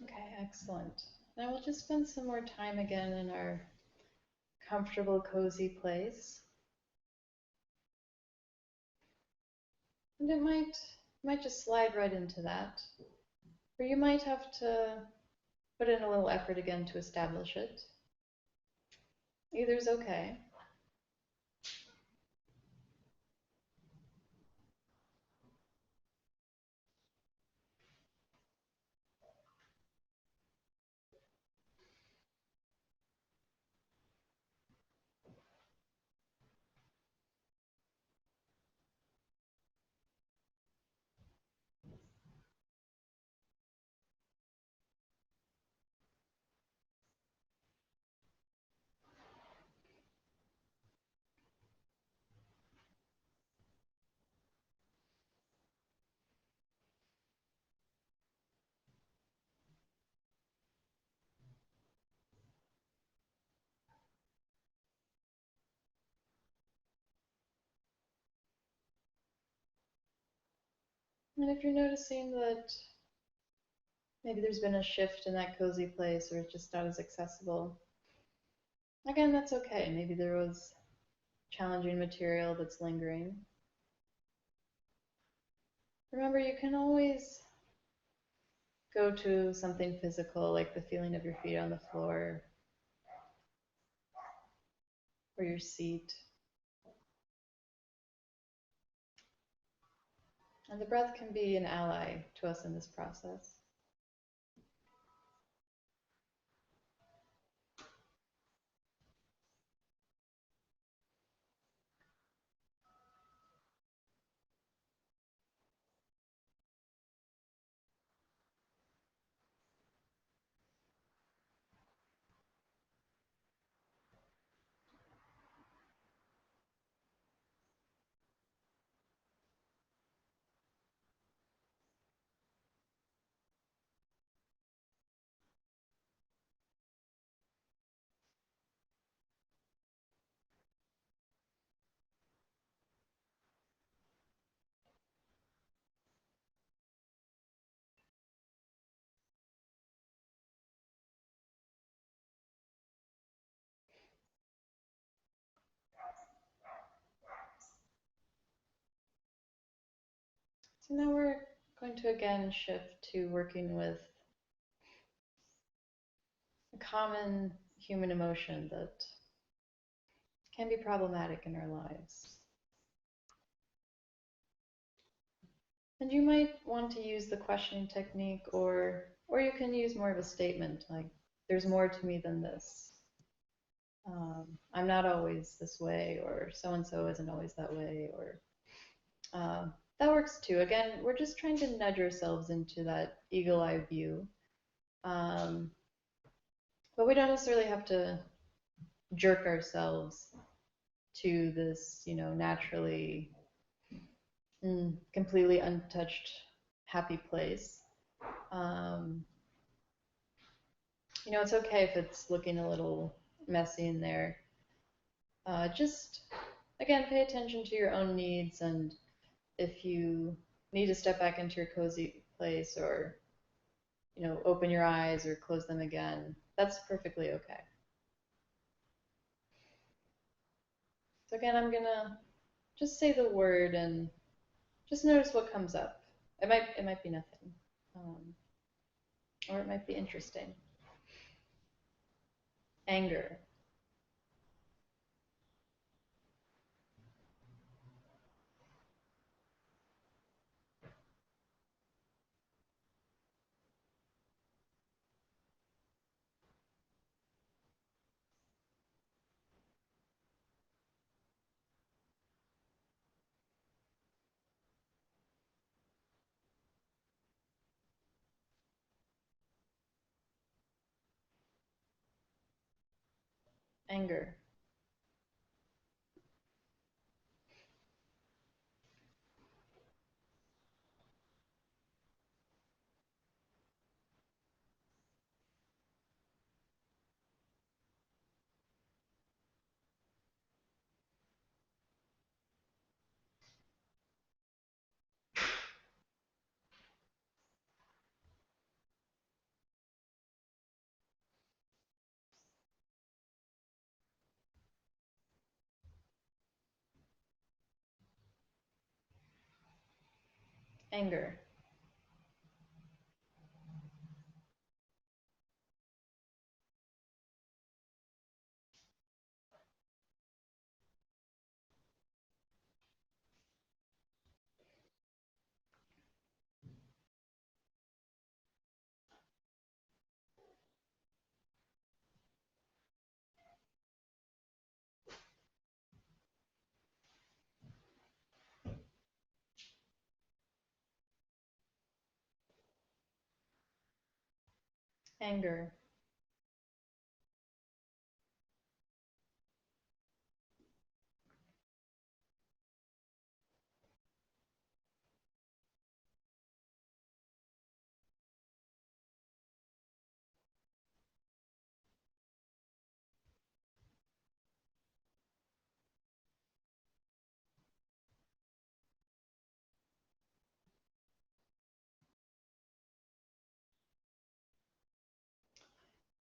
Okay, excellent. Now we'll just spend some more time again in our comfortable, cozy place. And it might just slide right into that. Or you might have to put in a little effort again to establish it. Either's okay. And if you're noticing that maybe there's been a shift in that cozy place or it's just not as accessible. Again, that's okay. Maybe there was challenging material that's lingering. Remember, you can always go to something physical, like the feeling of your feet on the floor or your seat. And the breath can be an ally to us in this process. So now we're going to again shift to working with a common human emotion that can be problematic in our lives. And you might want to use the questioning technique, or you can use more of a statement like, there's more to me than this. I'm not always this way, or so-and-so isn't always that way, or that works too. Again, we're just trying to nudge ourselves into that eagle-eye view. But we don't necessarily have to jerk ourselves to this, naturally completely untouched, happy place. It's okay if it's looking a little messy in there. Just, again, pay attention to your own needs, and if you need to step back into your cozy place or, open your eyes or close them again, that's perfectly okay. So again, I'm gonna just say the word and just notice what comes up. It might be nothing, or it might be interesting. Anger, anger, anger, anger,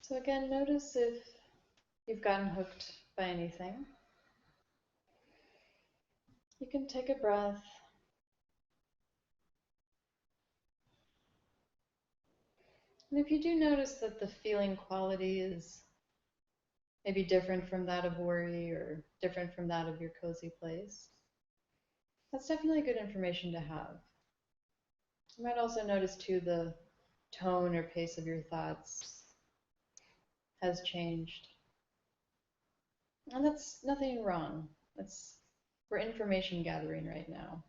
So again, notice if you've gotten hooked by anything. You can take a breath. And if you do notice that the feeling quality is maybe different from that of worry or different from that of your cozy place, that's definitely good information to have. You might also notice too the tone or pace of your thoughts has changed. And that's nothing wrong. We're information gathering right now.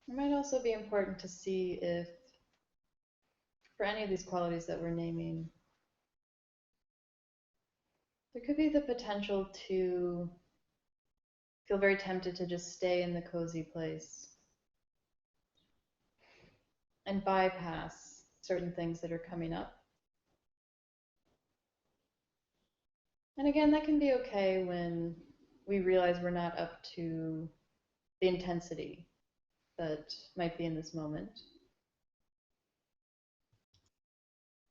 It might also be important to see if, for any of these qualities that we're naming, there could be the potential to feel very tempted to just stay in the cozy place and bypass certain things that are coming up. And again, that can be okay when we realize we're not up to the intensity that might be in this moment.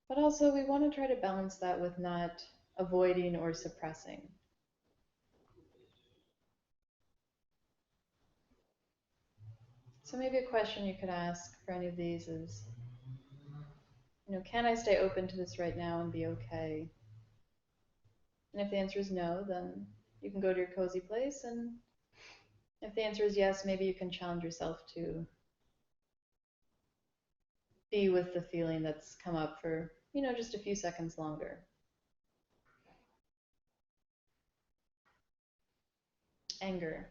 But also, we want to try to balance that with not avoiding or suppressing. So maybe a question you could ask for any of these is, can I stay open to this right now and be okay? And if the answer is no, then you can go to your cozy place. And if the answer is yes, maybe you can challenge yourself to be with the feeling that's come up for, just a few seconds longer. Anger.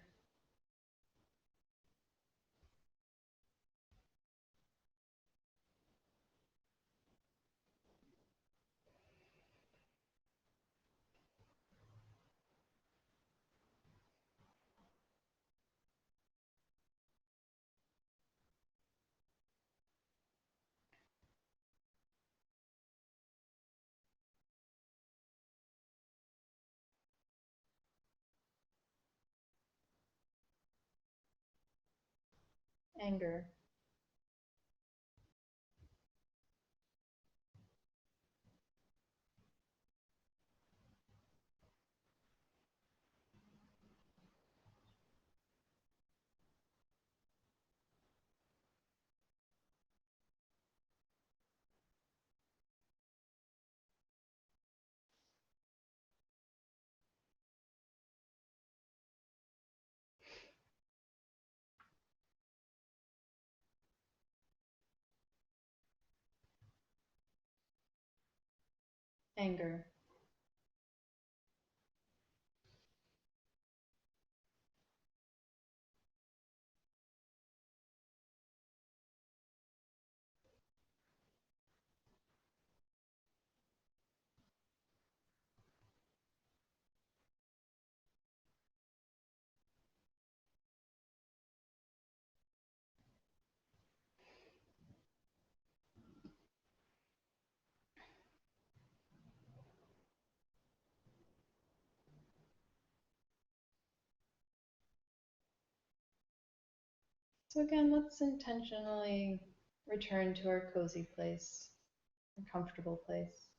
Anger. Anger. So again, let's intentionally return to our cozy place, our comfortable place.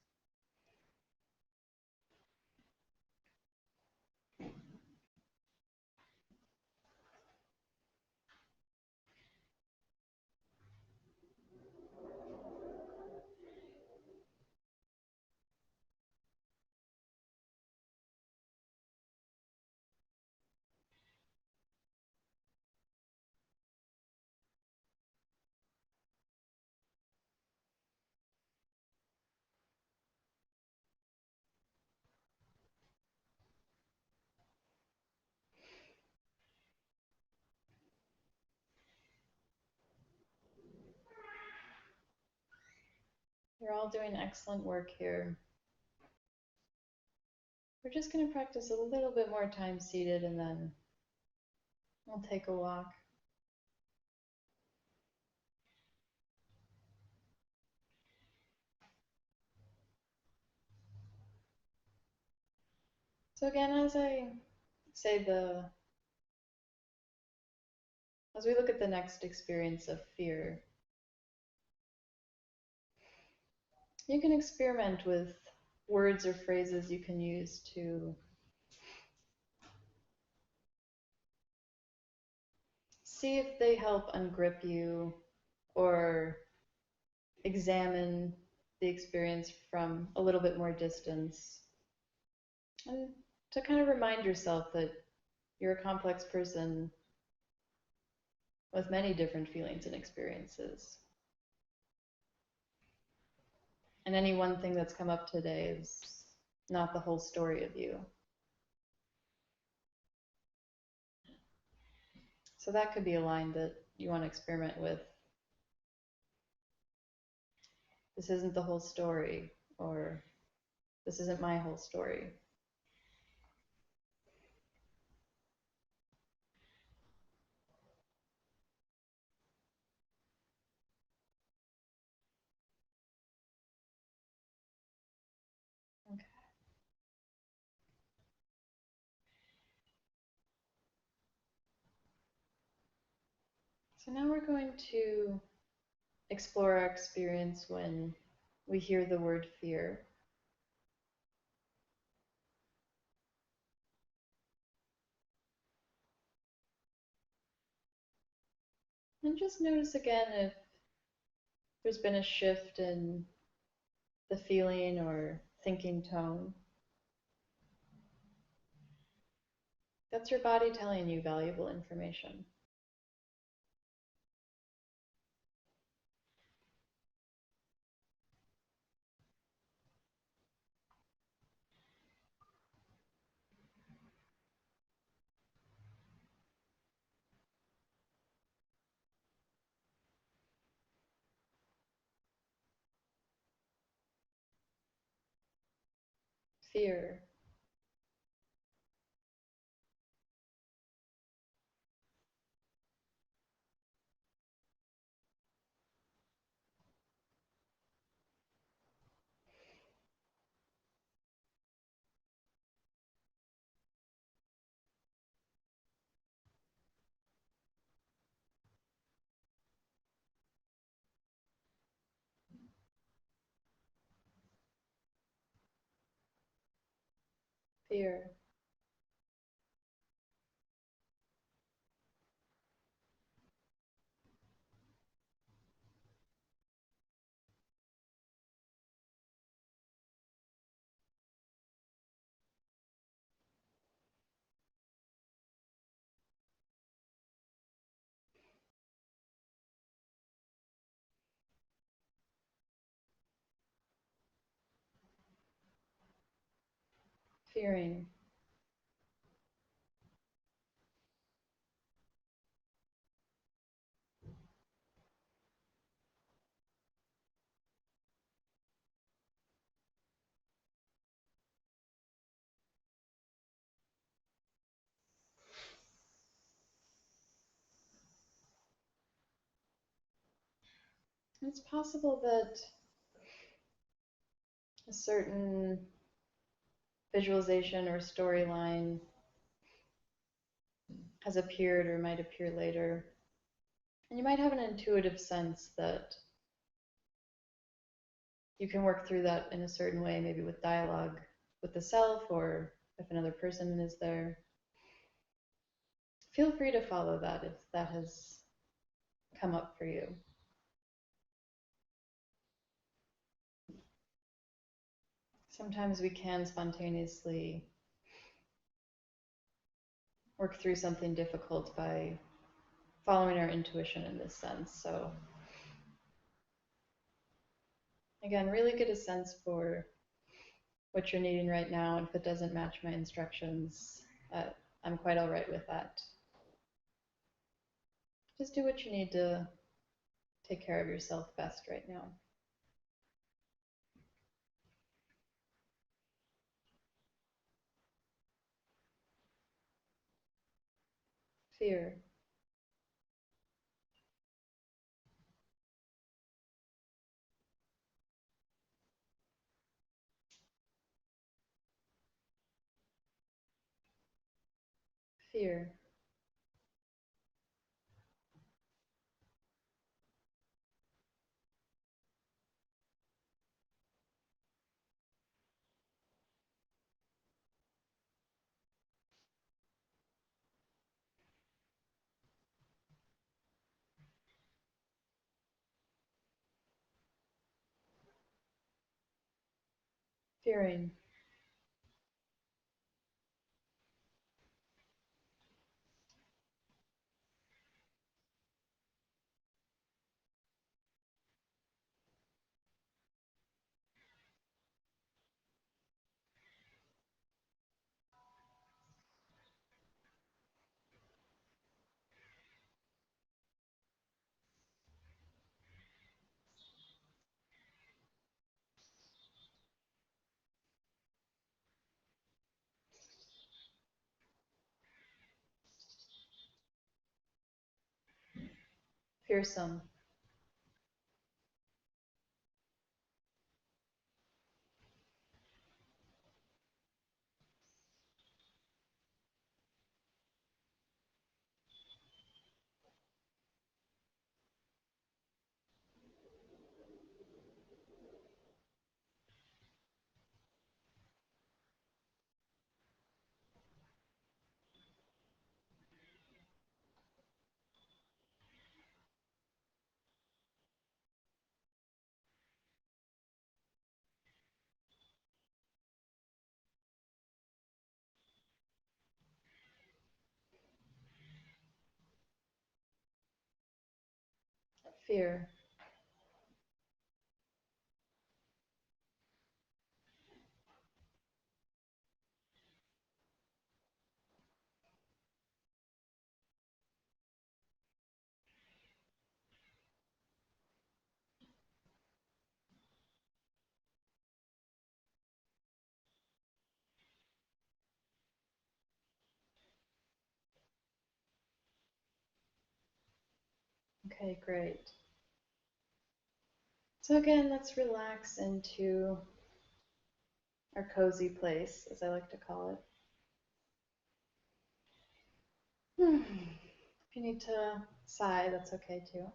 You're all doing excellent work here. We're just going to practice a little bit more time seated and then we'll take a walk. So again, as I say the As we look at the next experience of fear, you can experiment with words or phrases you can use to see if they help ungrip you or examine the experience from a little bit more distance. And to kind of remind yourself that you're a complex person with many different feelings and experiences. And any one thing that's come up today is not the whole story of you. So that could be a line that you want to experiment with. This isn't the whole story, or this isn't my whole story. Okay. So now we're going to explore our experience when we hear the word fear. And just notice again if there's been a shift in the feeling or thinking tone. That's your body telling you valuable information. Fear. Fear. Fearing. It's possible that a certain visualization or storyline has appeared or might appear later. And you might have an intuitive sense that you can work through that in a certain way, maybe with dialogue with the self or if another person is there. Feel free to follow that if that has come up for you. Sometimes we can spontaneously work through something difficult by following our intuition in this sense. So again, really get a sense for what you're needing right now. And if it doesn't match my instructions, I'm quite all right with that. Just do what you need to take care of yourself best right now. Fear. Fear. Fearing. Fearsome. Fear. Okay, great. So again, let's relax into our cozy place, as I like to call it. If you need to sigh, that's okay too.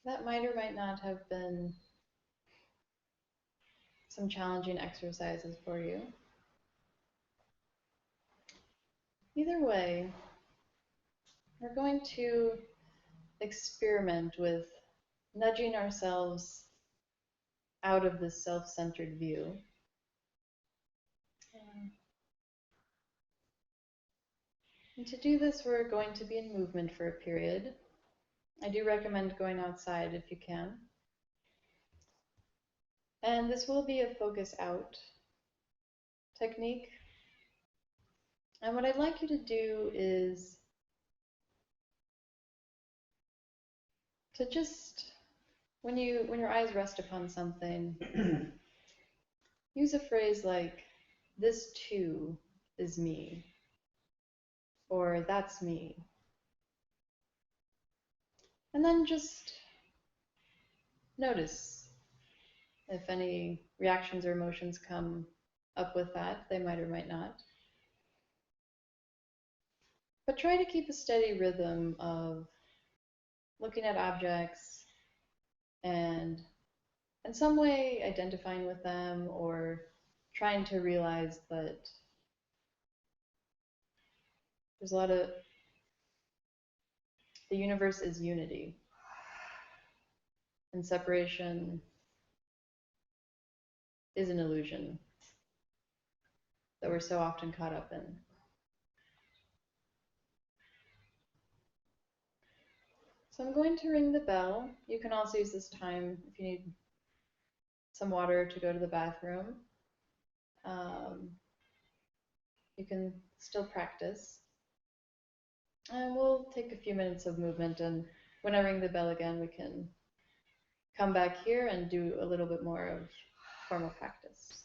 That might or might not have been some challenging exercises for you. Either way, we're going to experiment with nudging ourselves out of this self-centered view. And to do this, we're going to be in movement for a period. I do recommend going outside if you can. And this will be a focus out technique. And what I'd like you to do is to just, when your eyes rest upon something, use a phrase like, "This too is me," or "That's me." And then just notice if any reactions or emotions come up with that. They might or might not. But try to keep a steady rhythm of looking at objects and in some way identifying with them or trying to realize that there's a lot of, the universe is unity, and separation is an illusion that we're so often caught up in. So I'm going to ring the bell. You can also use this time if you need some water to go to the bathroom. You can still practice. And we'll take a few minutes of movement, and when I ring the bell again, we can come back here and do a little bit more of formal practice.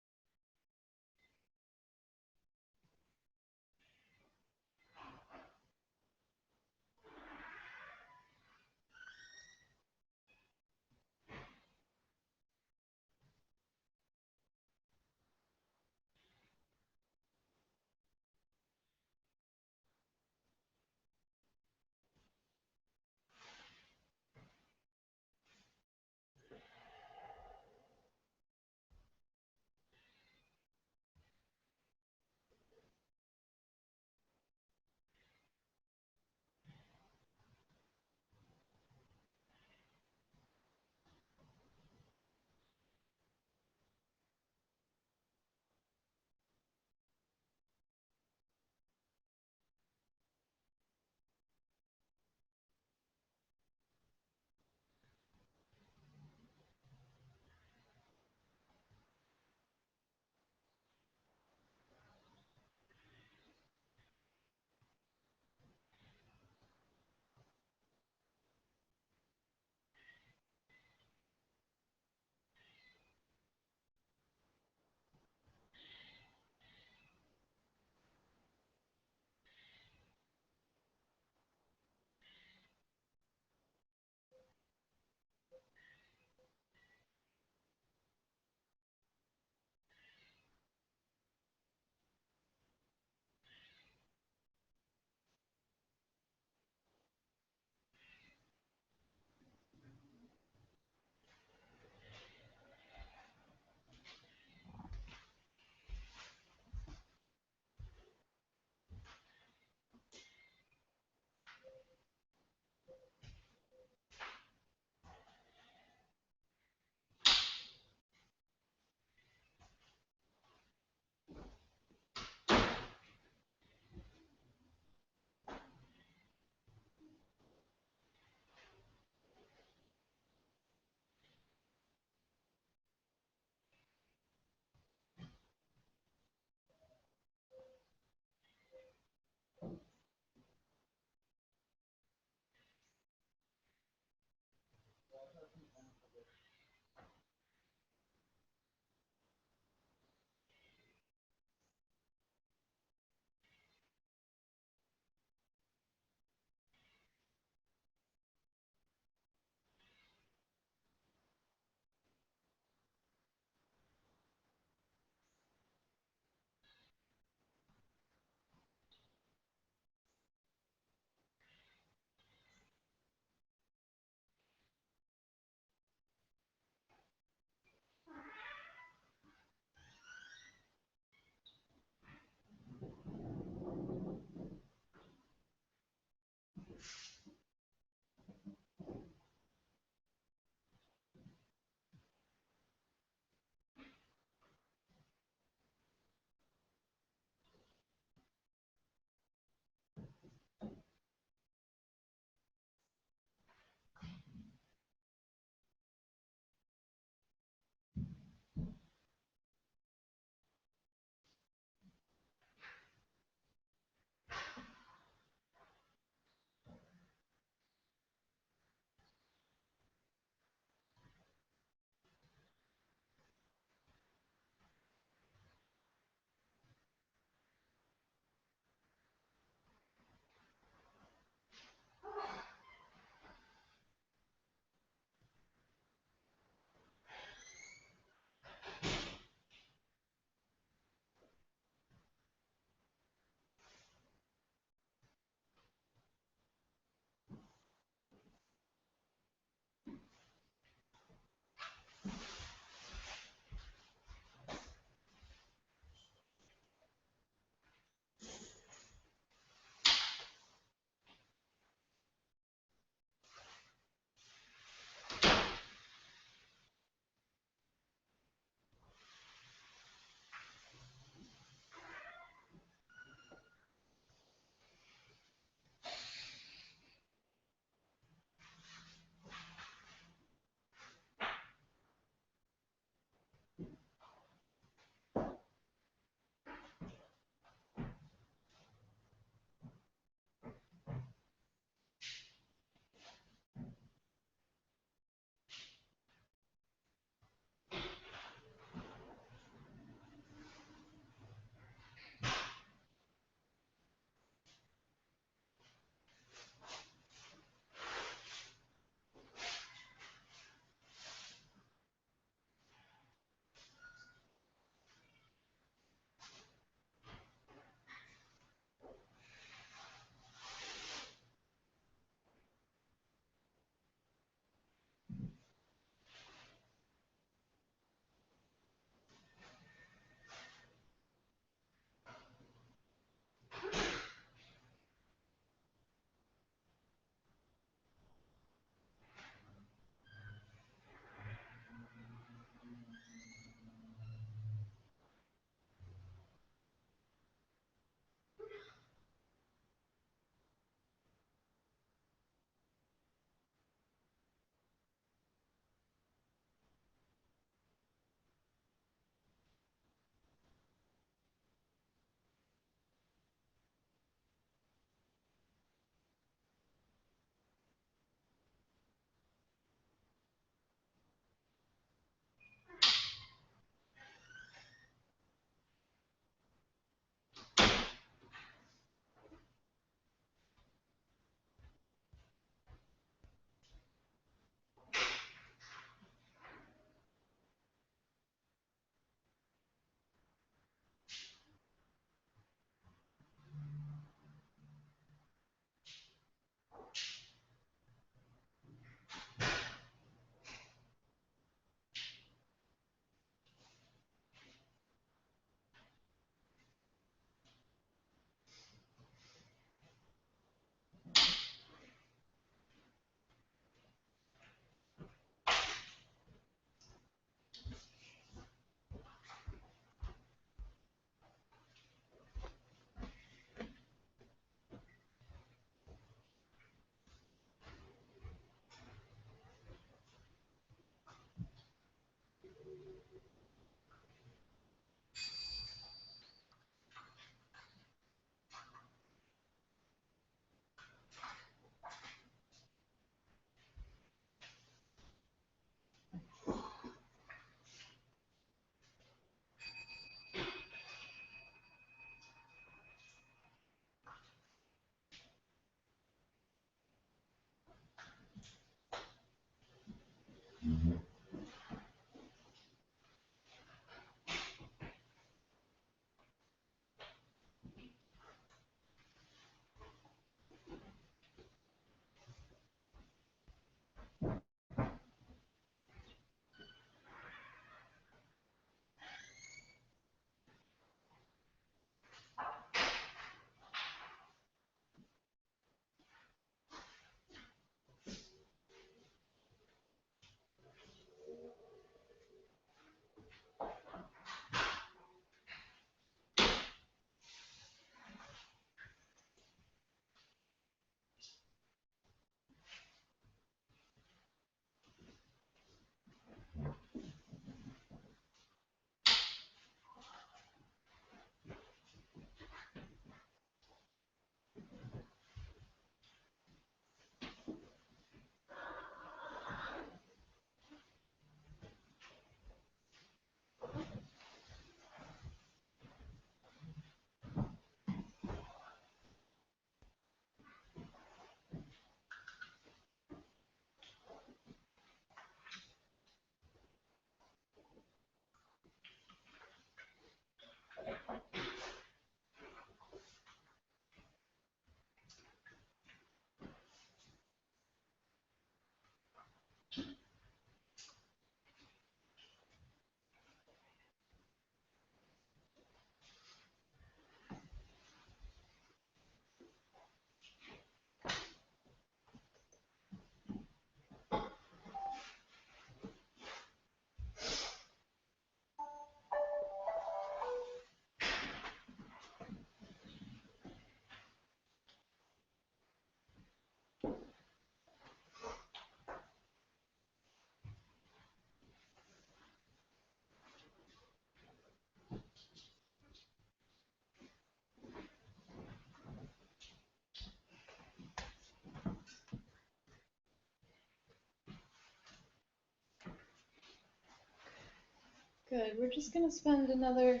good. We're just going to spend another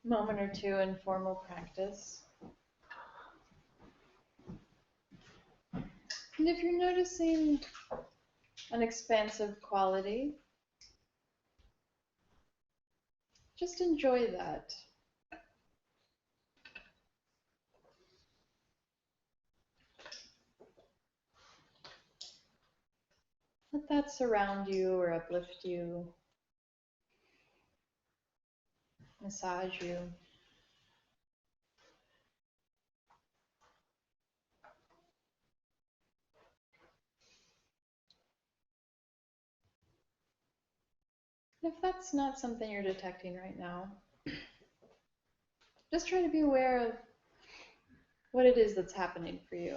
moment or two in formal practice. And if you're noticing an expansive quality, just enjoy that. Let that surround you or uplift you, massage you. If that's not something you're detecting right now, just try to be aware of what it is that's happening for you.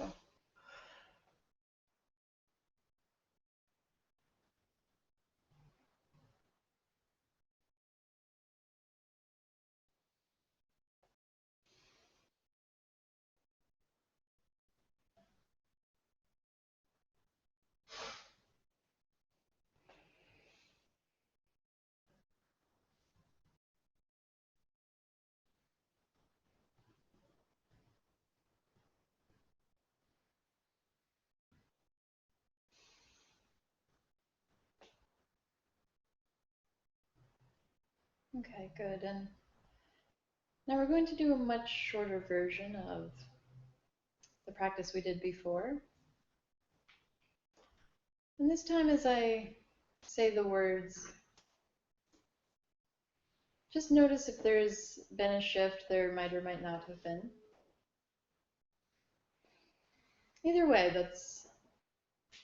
Okay, good. And now we're going to do a much shorter version of the practice we did before. And this time as I say the words, just notice if there's been a shift. There might or might not have been. Either way, that's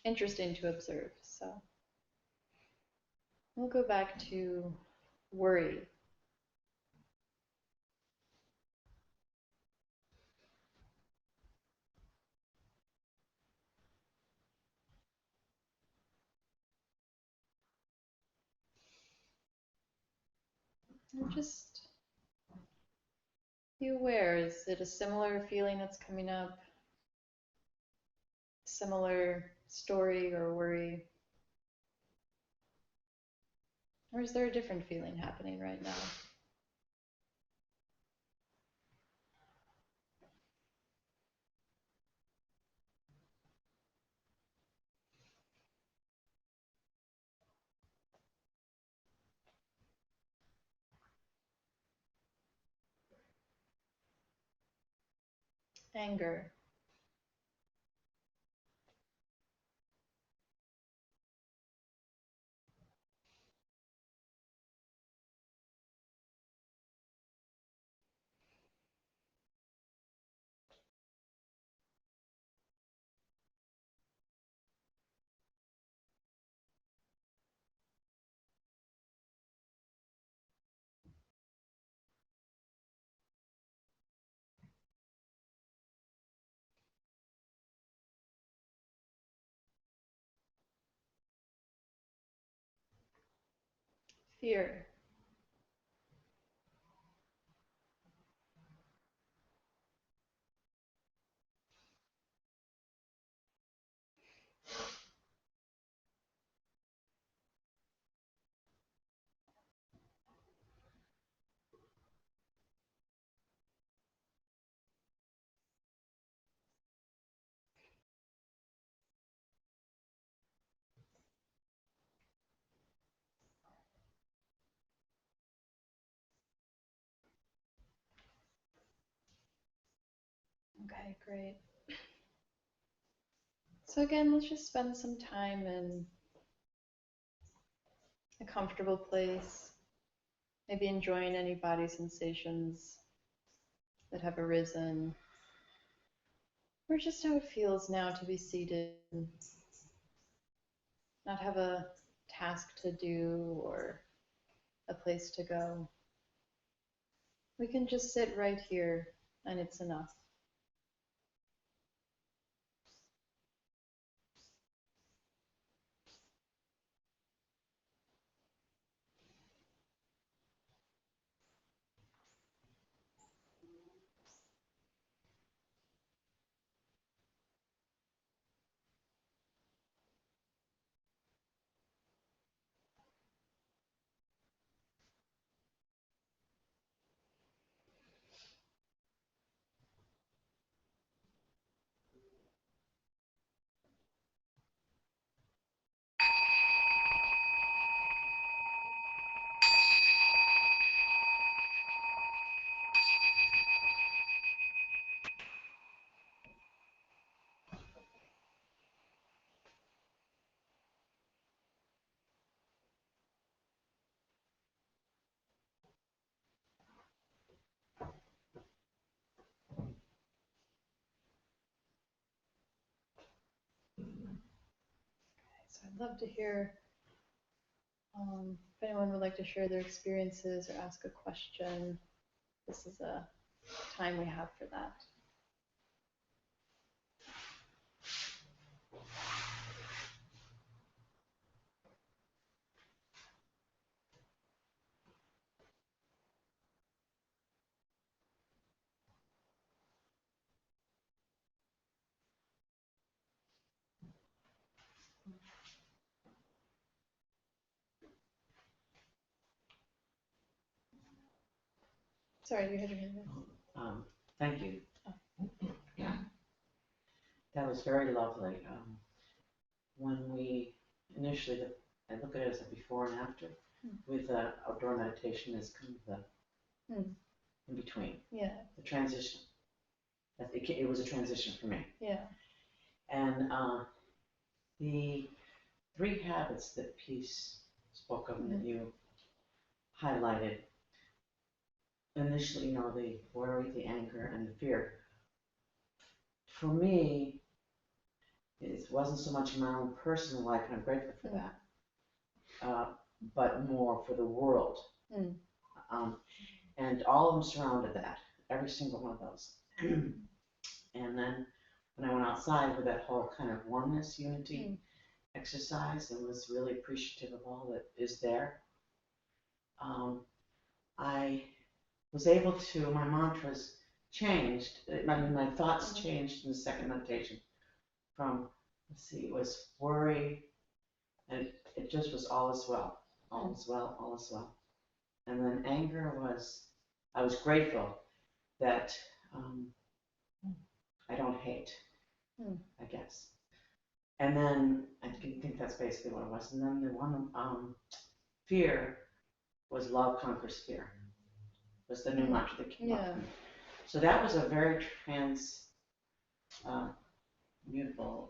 interesting to observe. So we'll go back to worry. And just be aware, is it a similar feeling that's coming up? Similar story or worry? Or is there a different feeling happening right now? Anger. Fear. Okay, great. So again, let's just spend some time in a comfortable place, maybe enjoying any body sensations that have arisen, or just how it feels now to be seated, not have a task to do or a place to go. We can just sit right here and it's enough. I'd love to hear if anyone would like to share their experiences or ask a question. This is a time we have for that. Sorry, you had your hand up. Thank you. That was very lovely. When we initially, I look at it as a before and after, with outdoor meditation as kind of the in between, Yeah, the transition. I think it was a transition for me. yeah. And the 3 habits that Peace spoke of and that you highlighted, initially, the worry, the anger, and the fear. For me, it wasn't so much in my own personal life, and I'm grateful for that, but more for the world. And all of them surrounded that, every single one of those. And then when I went outside with that whole kind of oneness, unity exercise, and was really appreciative of all that is there, I was able to, my mantras changed, my thoughts changed in the second meditation from, it was worry, and it just was all is well, all is well, all is well. And then anger was, I was grateful that I don't hate, I guess. And then, I think that's basically what it was. And then the one, fear was love conquers fear, was the new mantra that came up. So that was a very mutable,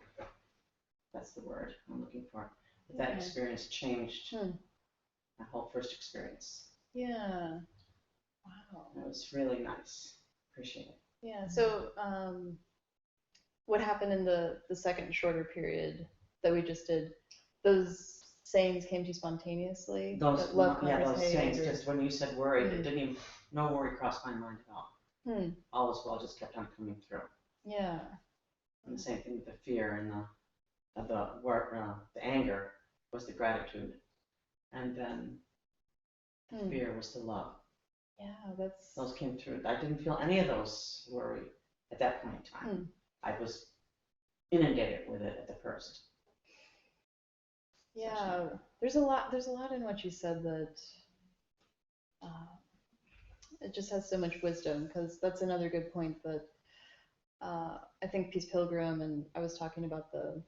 that's the word I'm looking for. But that experience changed my whole first experience. Yeah. Wow. It was really nice. Appreciate it. Yeah. So, what happened in the second shorter period that we just did? Those sayings came to you spontaneously? Those, love those hate, sayings, or... just when you said worry, it didn't even, no worry crossed my mind at all. All was well, just kept on coming through. Yeah. And the same thing with the fear and the anger was the gratitude, and then the fear was the love. Yeah, those came through. I didn't feel any of those worry at that point in time. I was inundated with it at the first. Yeah, there's a lot in what you said that it just has so much wisdom, because that's another good point that I think Peace Pilgrim, and I was talking about the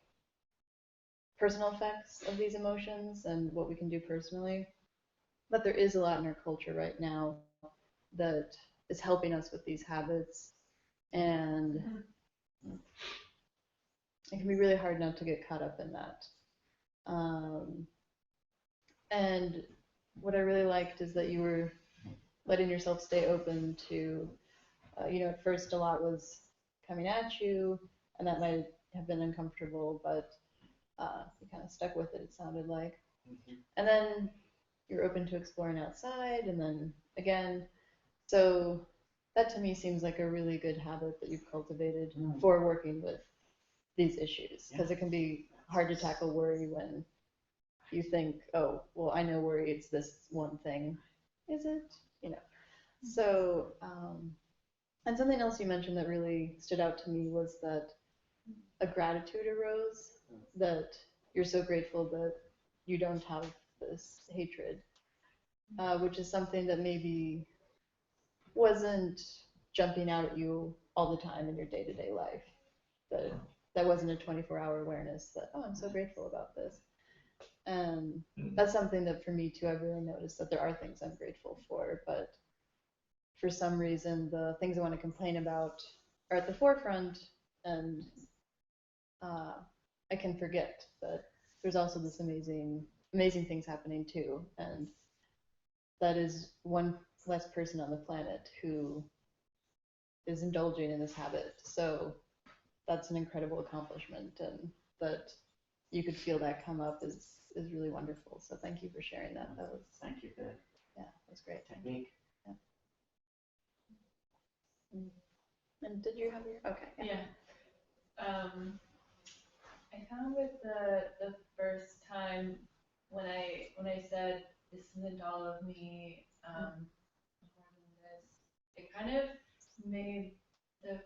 personal effects of these emotions and what we can do personally, but there is a lot in our culture right now that is helping us with these habits, and it can be really hard not to get caught up in that. And what I really liked is that you were letting yourself stay open to, at first a lot was coming at you, and that might have been uncomfortable, but you kind of stuck with it, it sounded like. And then you're open to exploring outside, and then again. So that to me seems like a really good habit that you've cultivated for working with these issues, because it can be hard to tackle worry when you think, oh, well, I know worry, it's this one thing. Is it? So, and something else you mentioned that really stood out to me was that a gratitude arose, that you're so grateful that you don't have this hatred, which is something that maybe wasn't jumping out at you all the time in your day-to-day life. That wasn't a 24-hour awareness that, oh, I'm so grateful about this. And that's something that for me too, I've really noticed that there are things I'm grateful for, but for some reason the things I want to complain about are at the forefront, and I can forget that there's also this amazing things happening too, and that is one less person on the planet who is indulging in this habit. So that's an incredible accomplishment, and that you could feel that come up is really wonderful. So thank you for sharing that. That was, Thank you for that yeah, that was great. technique. And did you have your, okay. Yeah. I found with the first time when I said this isn't all of me, more than this, it kind of made the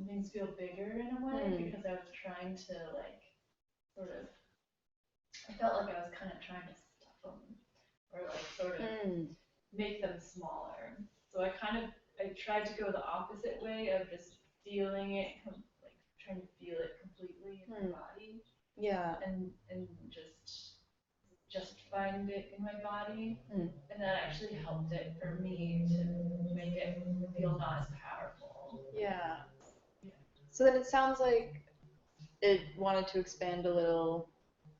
things feel bigger in a way because I was trying to like sort of, I felt like I was kind of trying to stuff them or like sort of make them smaller. So I tried to go the opposite way of just feeling it, like trying to feel it completely in my body. Yeah. And just find it in my body. And that actually helped it for me to make it feel not as powerful. Yeah. So then it sounds like it wanted to expand a little,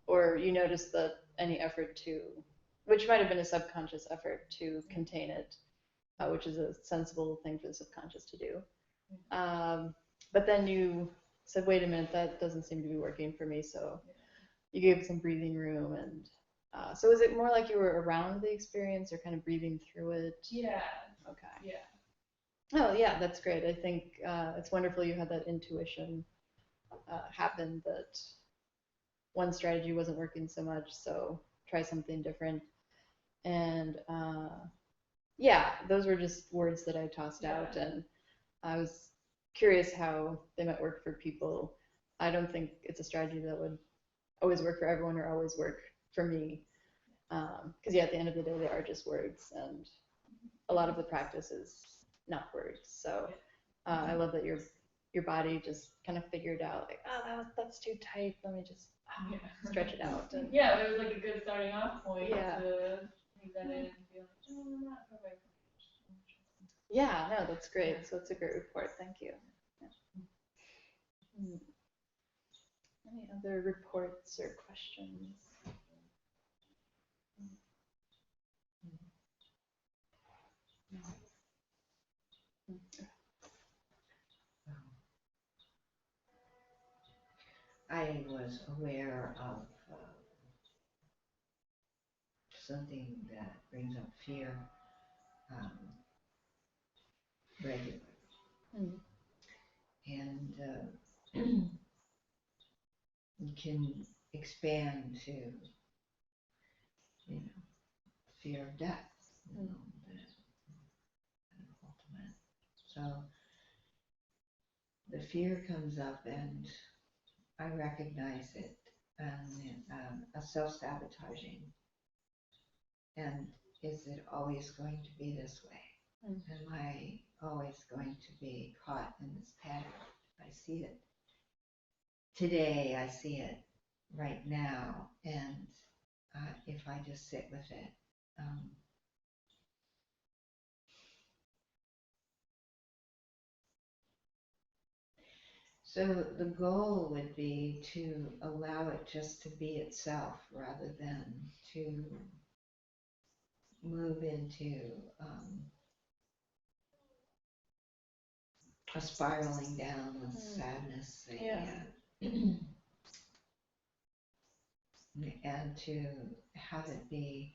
or you noticed that any effort to, which might have been a subconscious effort to contain it, which is a sensible thing for the subconscious to do. But then you said, wait a minute, that doesn't seem to be working for me. So you gave it some breathing room. And so is it more like you were around the experience or kind of breathing through it? Yeah. Okay. Yeah. Oh, yeah, that's great. I think it's wonderful you had that intuition happen that one strategy wasn't working so much, so try something different. And yeah, those were just words that I tossed out, and I was curious how they might work for people. I don't think it's a strategy that would always work for everyone or always work for me. Because yeah, at the end of the day, they are just words, and a lot of the practice is not words. So I love that your body just kind of figured out, like, oh, that's too tight. Let me just stretch it out. And yeah, it was like a good starting off point Yeah. to leave that in and be like, oh, I'm not perfect. yeah, no, that's great. So it's a great report. Thank you. Yeah. Any other reports or questions? I was aware of something that brings up fear regularly. And it can expand to, fear of death, the ultimate. So the fear comes up and I recognize it and a self-sabotaging. And is it always going to be this way? Am I always going to be caught in this pattern? I see it today, I see it right now, and if I just sit with it, so the goal would be to allow it just to be itself rather than to move into a spiraling down with sadness, and to have it be,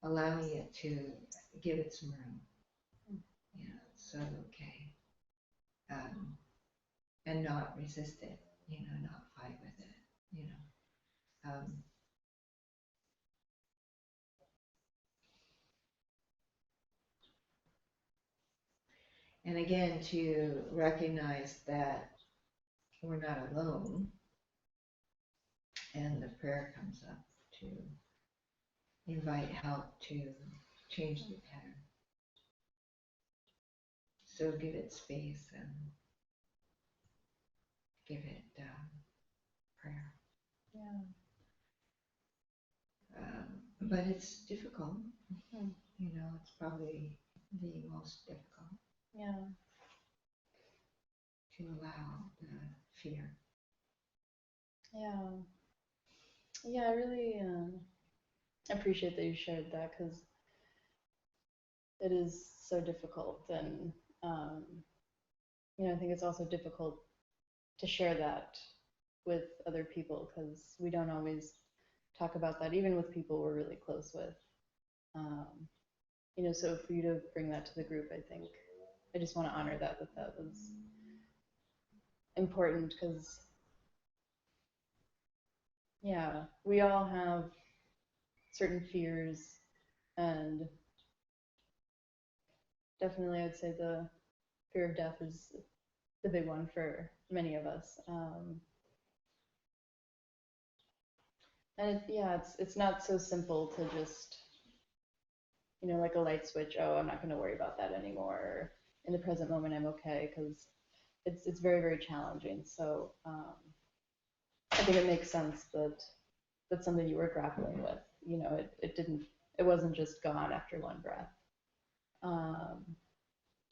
allowing it to give it some room. So okay, and not resist it, not fight with it, and again, to recognize that we're not alone, and the prayer comes up to invite help to change the pattern. So give it space and give it prayer. Yeah. But it's difficult. It's probably the most difficult. Yeah. To allow the fear. Yeah. Yeah, I really appreciate that you shared that because it is so difficult, and I think it's also difficult to share that with other people because we don't always talk about that, even with people we're really close with. Um, so for you to bring that to the group, I think I just want to honor that was important because, yeah, we all have certain fears, and definitely I'd say the fear of death is the big one for many of us. And it's not so simple to just, like a light switch. Oh, I'm not going to worry about that anymore. Or, in the present moment, I'm okay, because it's very, very challenging. So I think it makes sense that that's something you were grappling with. It wasn't just gone after one breath.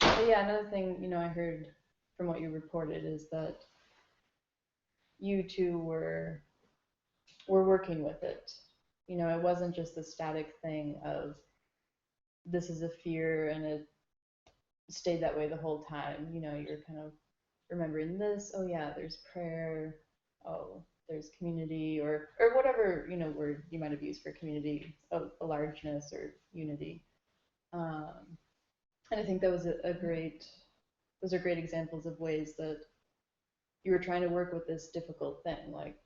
But yeah, another thing, I heard from what you reported is that you two were working with it. It wasn't just a static thing of this is a fear and it stayed that way the whole time. You're kind of remembering this. Oh yeah, there's prayer. Oh, there's community, or whatever word you might have used for community, a largeness or unity. And I think that was those are great examples of ways that you were trying to work with this difficult thing. Like,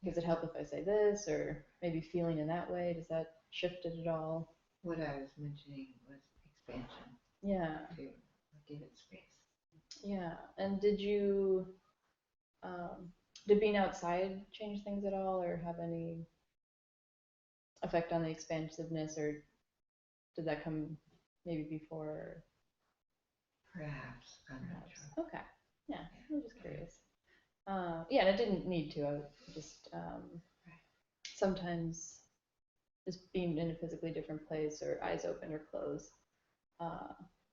does it help if I say this, or maybe feeling in that way? Does that shift it at all? What I was mentioning was expansion. Yeah. To give it space. Yeah. And did being outside change things at all, or have any effect on the expansiveness, or did that come maybe before? Perhaps, I'm not sure. Okay. Yeah, I'm just curious. Yeah, and it didn't need to. I was just sometimes just being in a physically different place, or eyes open or closed,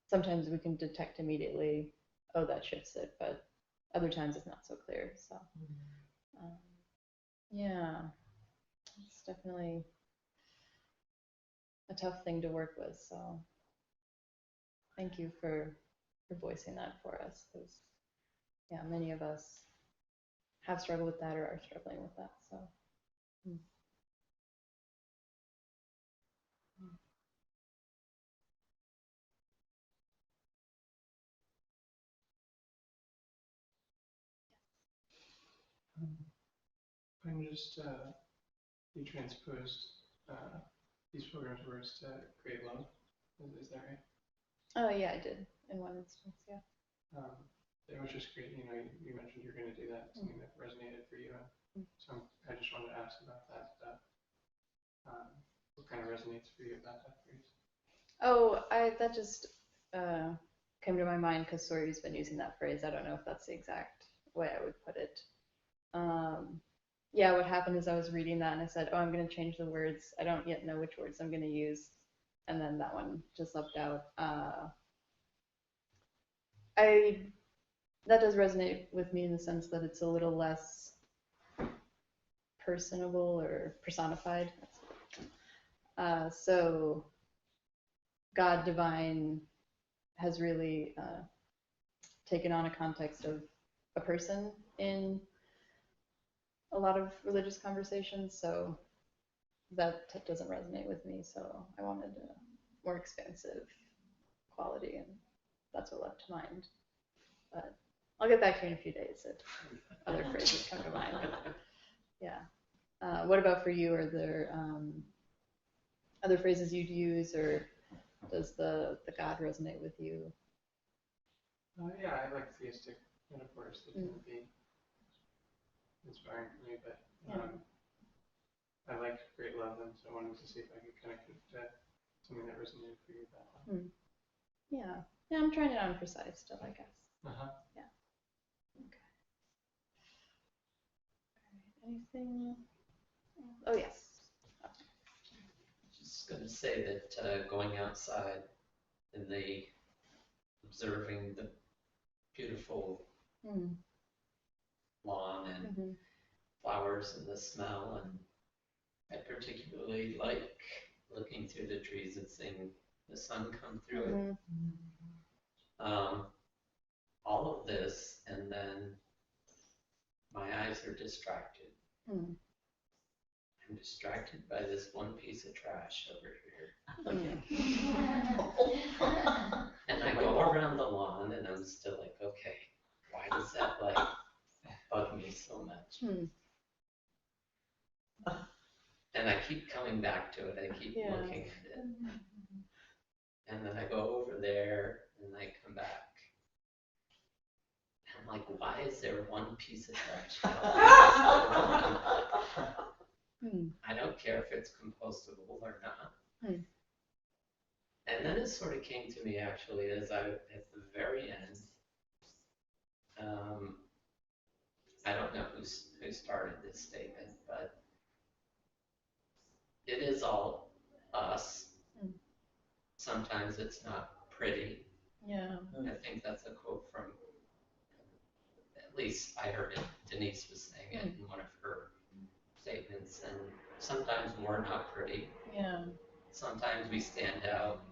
sometimes we can detect immediately, oh, that shifts it, but other times it's not so clear. So yeah, it's definitely a tough thing to work with. So thank you for voicing that for us, because yeah, many of us have struggled with that or are struggling with that. So. I'm just, you transposed these Pilgrim's words to create love. Is that right? Oh yeah, I did in one instance. Yeah. It was just great. You mentioned you're going to do that, something that resonated for you. So I just wanted to ask about that stuff. What kind of resonates for you about that phrase? Oh, that just came to my mind because Sori's been using that phrase. I don't know if that's the exact way I would put it. Yeah, what happened is I was reading that and I said, oh, I'm going to change the words. I don't yet know which words I'm going to use. And then that one just left out. That does resonate with me in the sense that it's a little less personable or personified. So God divine has really taken on a context of a person in a lot of religious conversations, so that doesn't resonate with me. So I wanted a more expansive quality, and that's what left to mind. But I'll get back to you in a few days if other phrases come to mind. Yeah. What about for you? Are there other phrases you'd use, or does the God resonate with you? Yeah, I like theistic metaphors that can be inspiring for me, but I like great love, and so I wanted to see if I could connect it to something that resonated for you that way. Yeah. Yeah, I'm trying it on for size still, I guess. Yeah. Okay. All right. Anything? Oh, yes. Just going to say that going outside and observing the beautiful lawn and flowers and the smell, and I particularly like looking through the trees and seeing the sun come through it. All of this, and then my eyes guys are distracted. Hmm. I'm distracted by this one piece of trash over here. And I go around the lawn and I'm still like, okay, why does that like bug me so much? Hmm. And I keep coming back to it. I keep Yeah. looking at it. And then I go over there and I come back. And I'm like, why is there one piece of trash out there? Hmm. I don't care if it's compostable or not. Hmm. And then it sort of came to me actually at the very end. I don't know who started this statement, but it is all us. Hmm. Sometimes it's not pretty. Yeah. I think that's a quote from, at least I heard it, Denise was saying it in one of her statements, and sometimes we're not pretty. Yeah. Sometimes we stand out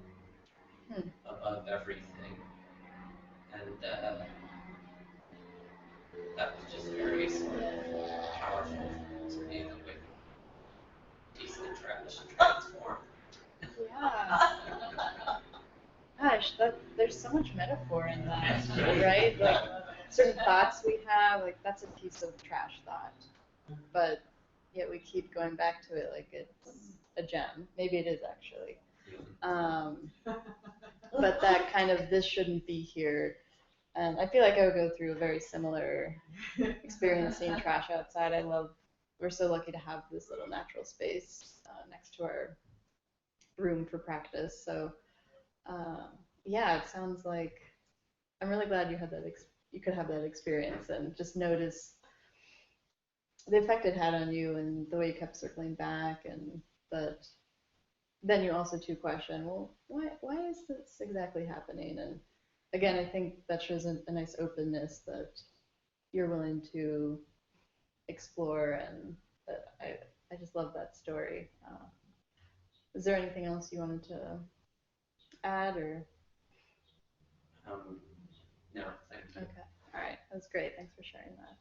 above everything. And that was just very sort of powerful to me, the way the piece of trash transformed. Yeah. Gosh, there's so much metaphor in that, right? Like certain thoughts we have, like that's a piece of trash thought, but yet we keep going back to it like it's a gem. Maybe it is actually. But that kind of this shouldn't be here. I feel like I would go through a very similar experience seeing trash outside. We're so lucky to have this little natural space next to our room for practice. So yeah, it sounds like I'm really glad you had that. You could have that experience and just notice the effect it had on you and the way you kept circling back, and that. Then you also too question, well, why is this exactly happening? And again, I think that shows a nice openness that you're willing to explore, and that I just love that story. Is there anything else you wanted to add or? No, thank you. Okay, all right, that's great. Thanks for sharing that.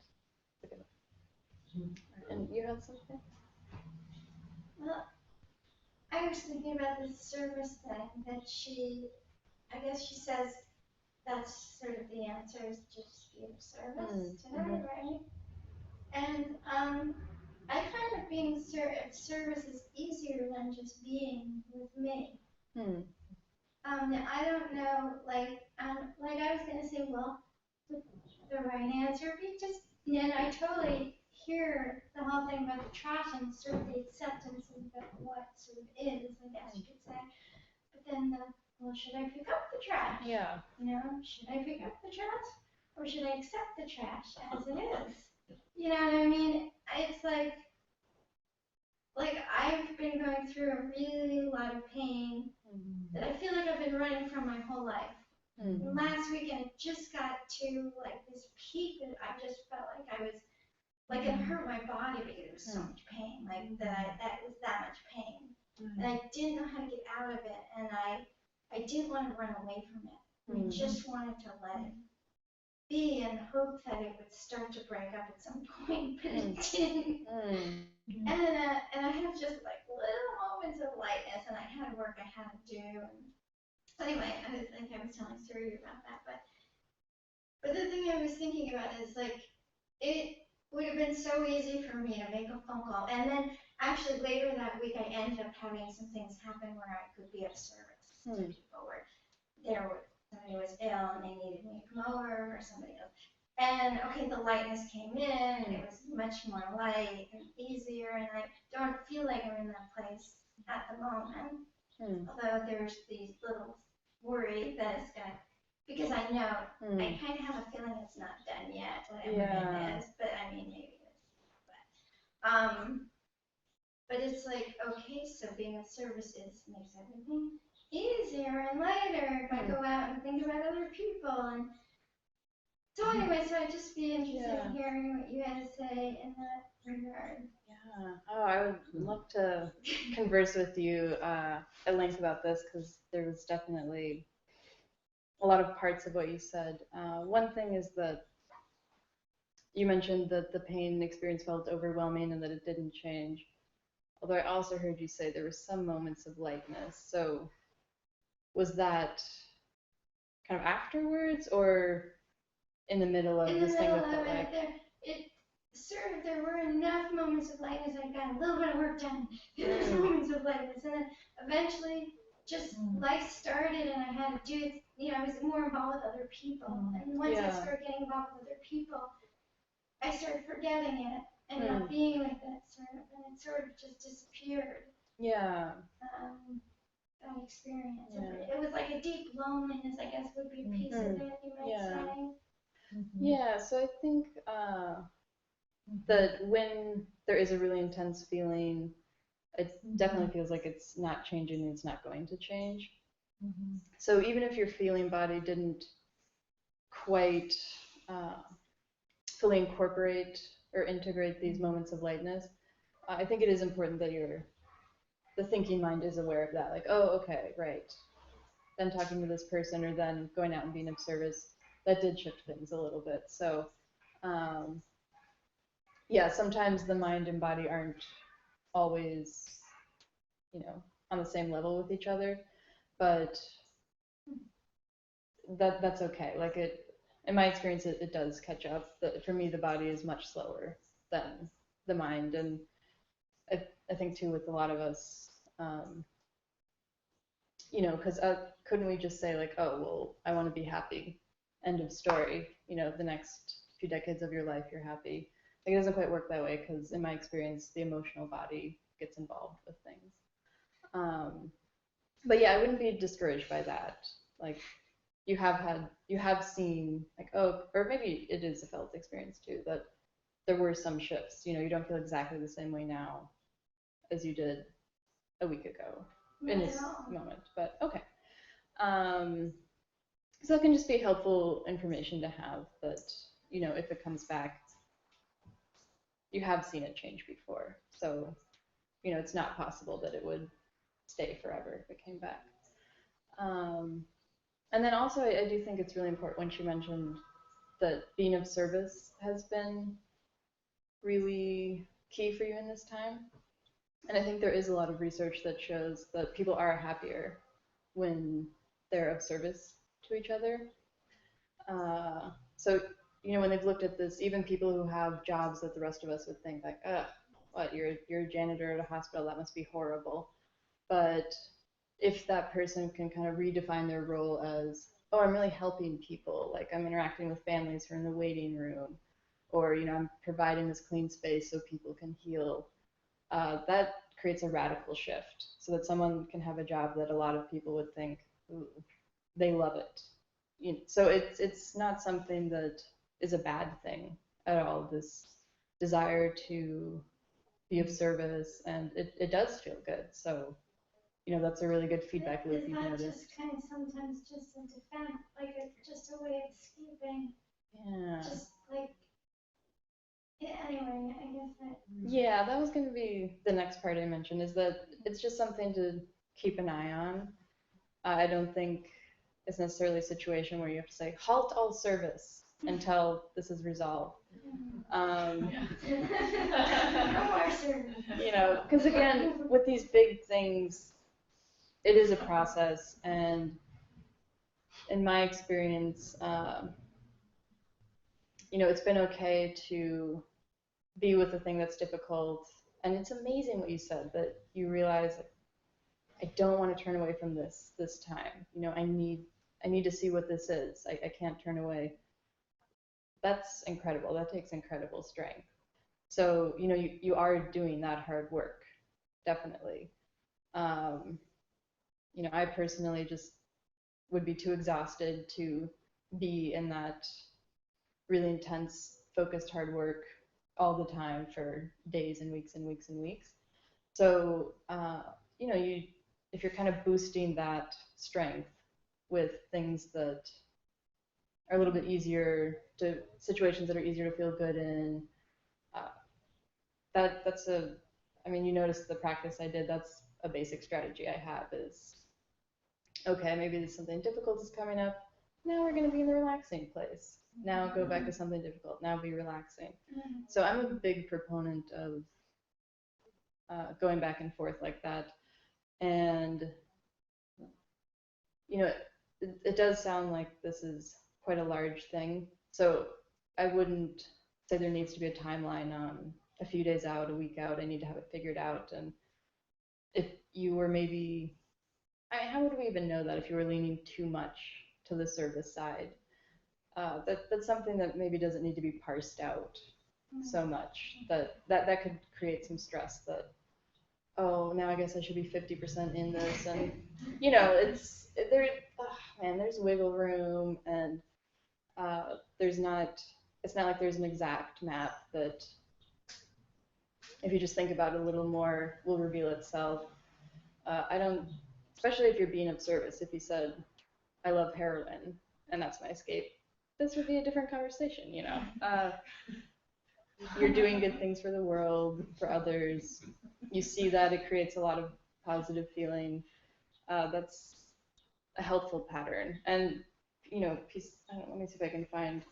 And you had something? Well, I was thinking about this service thing that I guess she says that's sort of the answer is just be of service to her, right? And I find that being of service is easier than just being with me. I don't know, like I was gonna say, well, the right answer would be just, and I totally hear the whole thing about the trash and sort of the acceptance of what sort of is, I guess you could say. But then well, should I pick up the trash? Yeah. You know, should I pick up the trash? Or should I accept the trash as it is? You know what I mean? It's like I've been going through a really lot of pain that I feel like I've been running from my whole life. Last weekend, it just got to like this peak that I just felt like I was, like it hurt my body because it was so much pain, like that was that much pain. And I didn't know how to get out of it, and I didn't want to run away from it. I just wanted to let it be and hope that it would start to break up at some point, but it didn't. And I had just like little moments of lightness, and I had work I had to do. And anyway, I was telling Suri about that, but the thing I was thinking about is like it would have been so easy for me to make a phone call, and then actually later that week I ended up having some things happen where I could be of service to people, where somebody was ill and they needed me to come over, or somebody else. And okay, the lightness came in, and it was much more light and easier, and I don't feel like I'm in that place at the moment. Although there's these little worry that it's gonna, because I know, I kind of have a feeling it's not done yet, whatever it is, but I mean, maybe it is. But it's like, okay, so being of service makes everything easier and lighter if I go out and think about other people. And so anyway, so I'd just be interested in hearing what you had to say in that regard. Yeah. Oh, I would love to converse with you at length about this, because there was definitely a lot of parts of what you said. One thing is that you mentioned that the pain experience felt overwhelming and that it didn't change. Although I also heard you say there were some moments of lightness. So was that kind of afterwards or in the middle of In the this thing middle that of felt like? There were enough moments of lightness. I got a little bit of work done. There was moments of lightness, and then eventually, just life started, and I had to do it. I was more involved with other people, and once I started getting involved with other people, I started forgetting it and not being with it, and it sort of just disappeared. Yeah. That experience. Yeah. It was like a deep loneliness, I guess, would be a piece of it, you might say. Yeah, so I think that when there is a really intense feeling, it definitely feels like it's not changing and it's not going to change. So even if your feeling body didn't quite fully incorporate or integrate these moments of lightness, I think it is important that the thinking mind is aware of that. Like, oh, okay, right. Then talking to this person or then going out and being of service, that did shift things a little bit. So, yeah, sometimes the mind and body aren't always, on the same level with each other, but that's okay. Like in my experience, it does catch up. For me, the body is much slower than the mind, and I think too with a lot of us, because couldn't we just say like, oh, well, I want to be happy, end of story. The next few decades of your life, you're happy. Like, it doesn't quite work that way because in my experience, the emotional body gets involved with things. But yeah, I wouldn't be discouraged by that. Like, you have seen like, oh, or maybe it is a felt experience too, that there were some shifts. You don't feel exactly the same way now as you did a week ago in this moment. But okay. So that can just be helpful information to have that, if it comes back, you have seen it change before. So, it's not possible that it would stay forever if it came back. And then also, I do think it's really important when she mentioned that being of service has been really key for you in this time. And I think there is a lot of research that shows that people are happier when they're of service to each other. So, when they've looked at this, even people who have jobs that the rest of us would think like, what, you're a janitor at a hospital, that must be horrible. But if that person can kind of redefine their role as, oh, I'm really helping people, like I'm interacting with families who are in the waiting room, or, I'm providing this clean space so people can heal, that creates a radical shift so that someone can have a job that a lot of people would think, ooh, they love it. So it's not something that is a bad thing at all, this desire to be of service, and it does feel good. So, that's a really good feedback loop you've noticed. Is that just kind of sometimes just a defense, like just a way of escaping? Yeah. Just like, anyway, I guess that. Yeah, that was going to be the next part I mentioned, is that it's just something to keep an eye on. I don't think it's necessarily a situation where you have to say, halt all service until this is resolved. No more service. Because again, with these big things, it is a process, and in my experience, it's been okay to be with the thing that's difficult. And it's amazing what you said, that you realize, like, I don't want to turn away from this time. I need to see what this is. I can't turn away. That's incredible. That takes incredible strength. So, you are doing that hard work, definitely. I personally just would be too exhausted to be in that really intense, focused hard work all the time for days and weeks and weeks and weeks. So, if you're kind of boosting that strength with things that are a little bit easier situations that are easier to feel good in, you noticed the practice I did, that's a basic strategy I have is, okay, maybe there's something difficult is coming up. Now we're going to be in the relaxing place. now go back to something difficult, now be relaxing. So I'm a big proponent of going back and forth like that. And, you know, it does sound like this is quite a large thing. So I wouldn't say there needs to be a timeline on a few days out, a week out, I need to have it figured out. And if you were maybe, I mean, how would we even know that if you were leaning too much to the service side? That's something that maybe doesn't need to be parsed out so much. That could create some stress that, oh, now I guess I should be 50% in this. And, you know, there's wiggle room, and it's not like there's an exact map that, if you just think about it a little more, will reveal itself. Especially if you're being of service, if you said, I love heroin, and that's my escape, this would be a different conversation, you know. You're doing good things for the world, for others. You see that, it creates a lot of positive feeling. That's a helpful pattern. And, you know, let me see if I can find,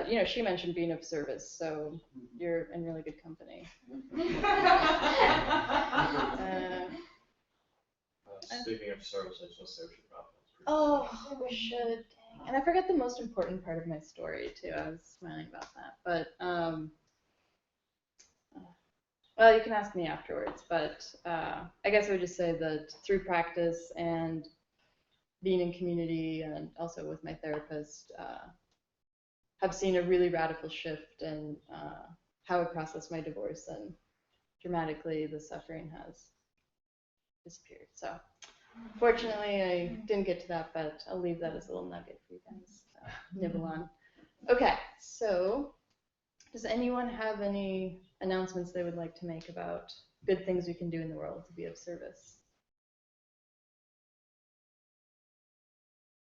you know, she mentioned being of service, so you're in really good company. Speaking of service, I just want to say we should wrap up. Oh, we should. Dang. And I forgot the most important part of my story too. I was smiling about that, but well, you can ask me afterwards. But I guess I would just say that through practice and being in community, and also with my therapist, have seen a really radical shift in how I process my divorce, and dramatically the suffering has disappeared. So fortunately, I didn't get to that, but I'll leave that as a little nugget for you guys to nibble on. Okay, so does anyone have any announcements they would like to make about good things we can do in the world to be of service?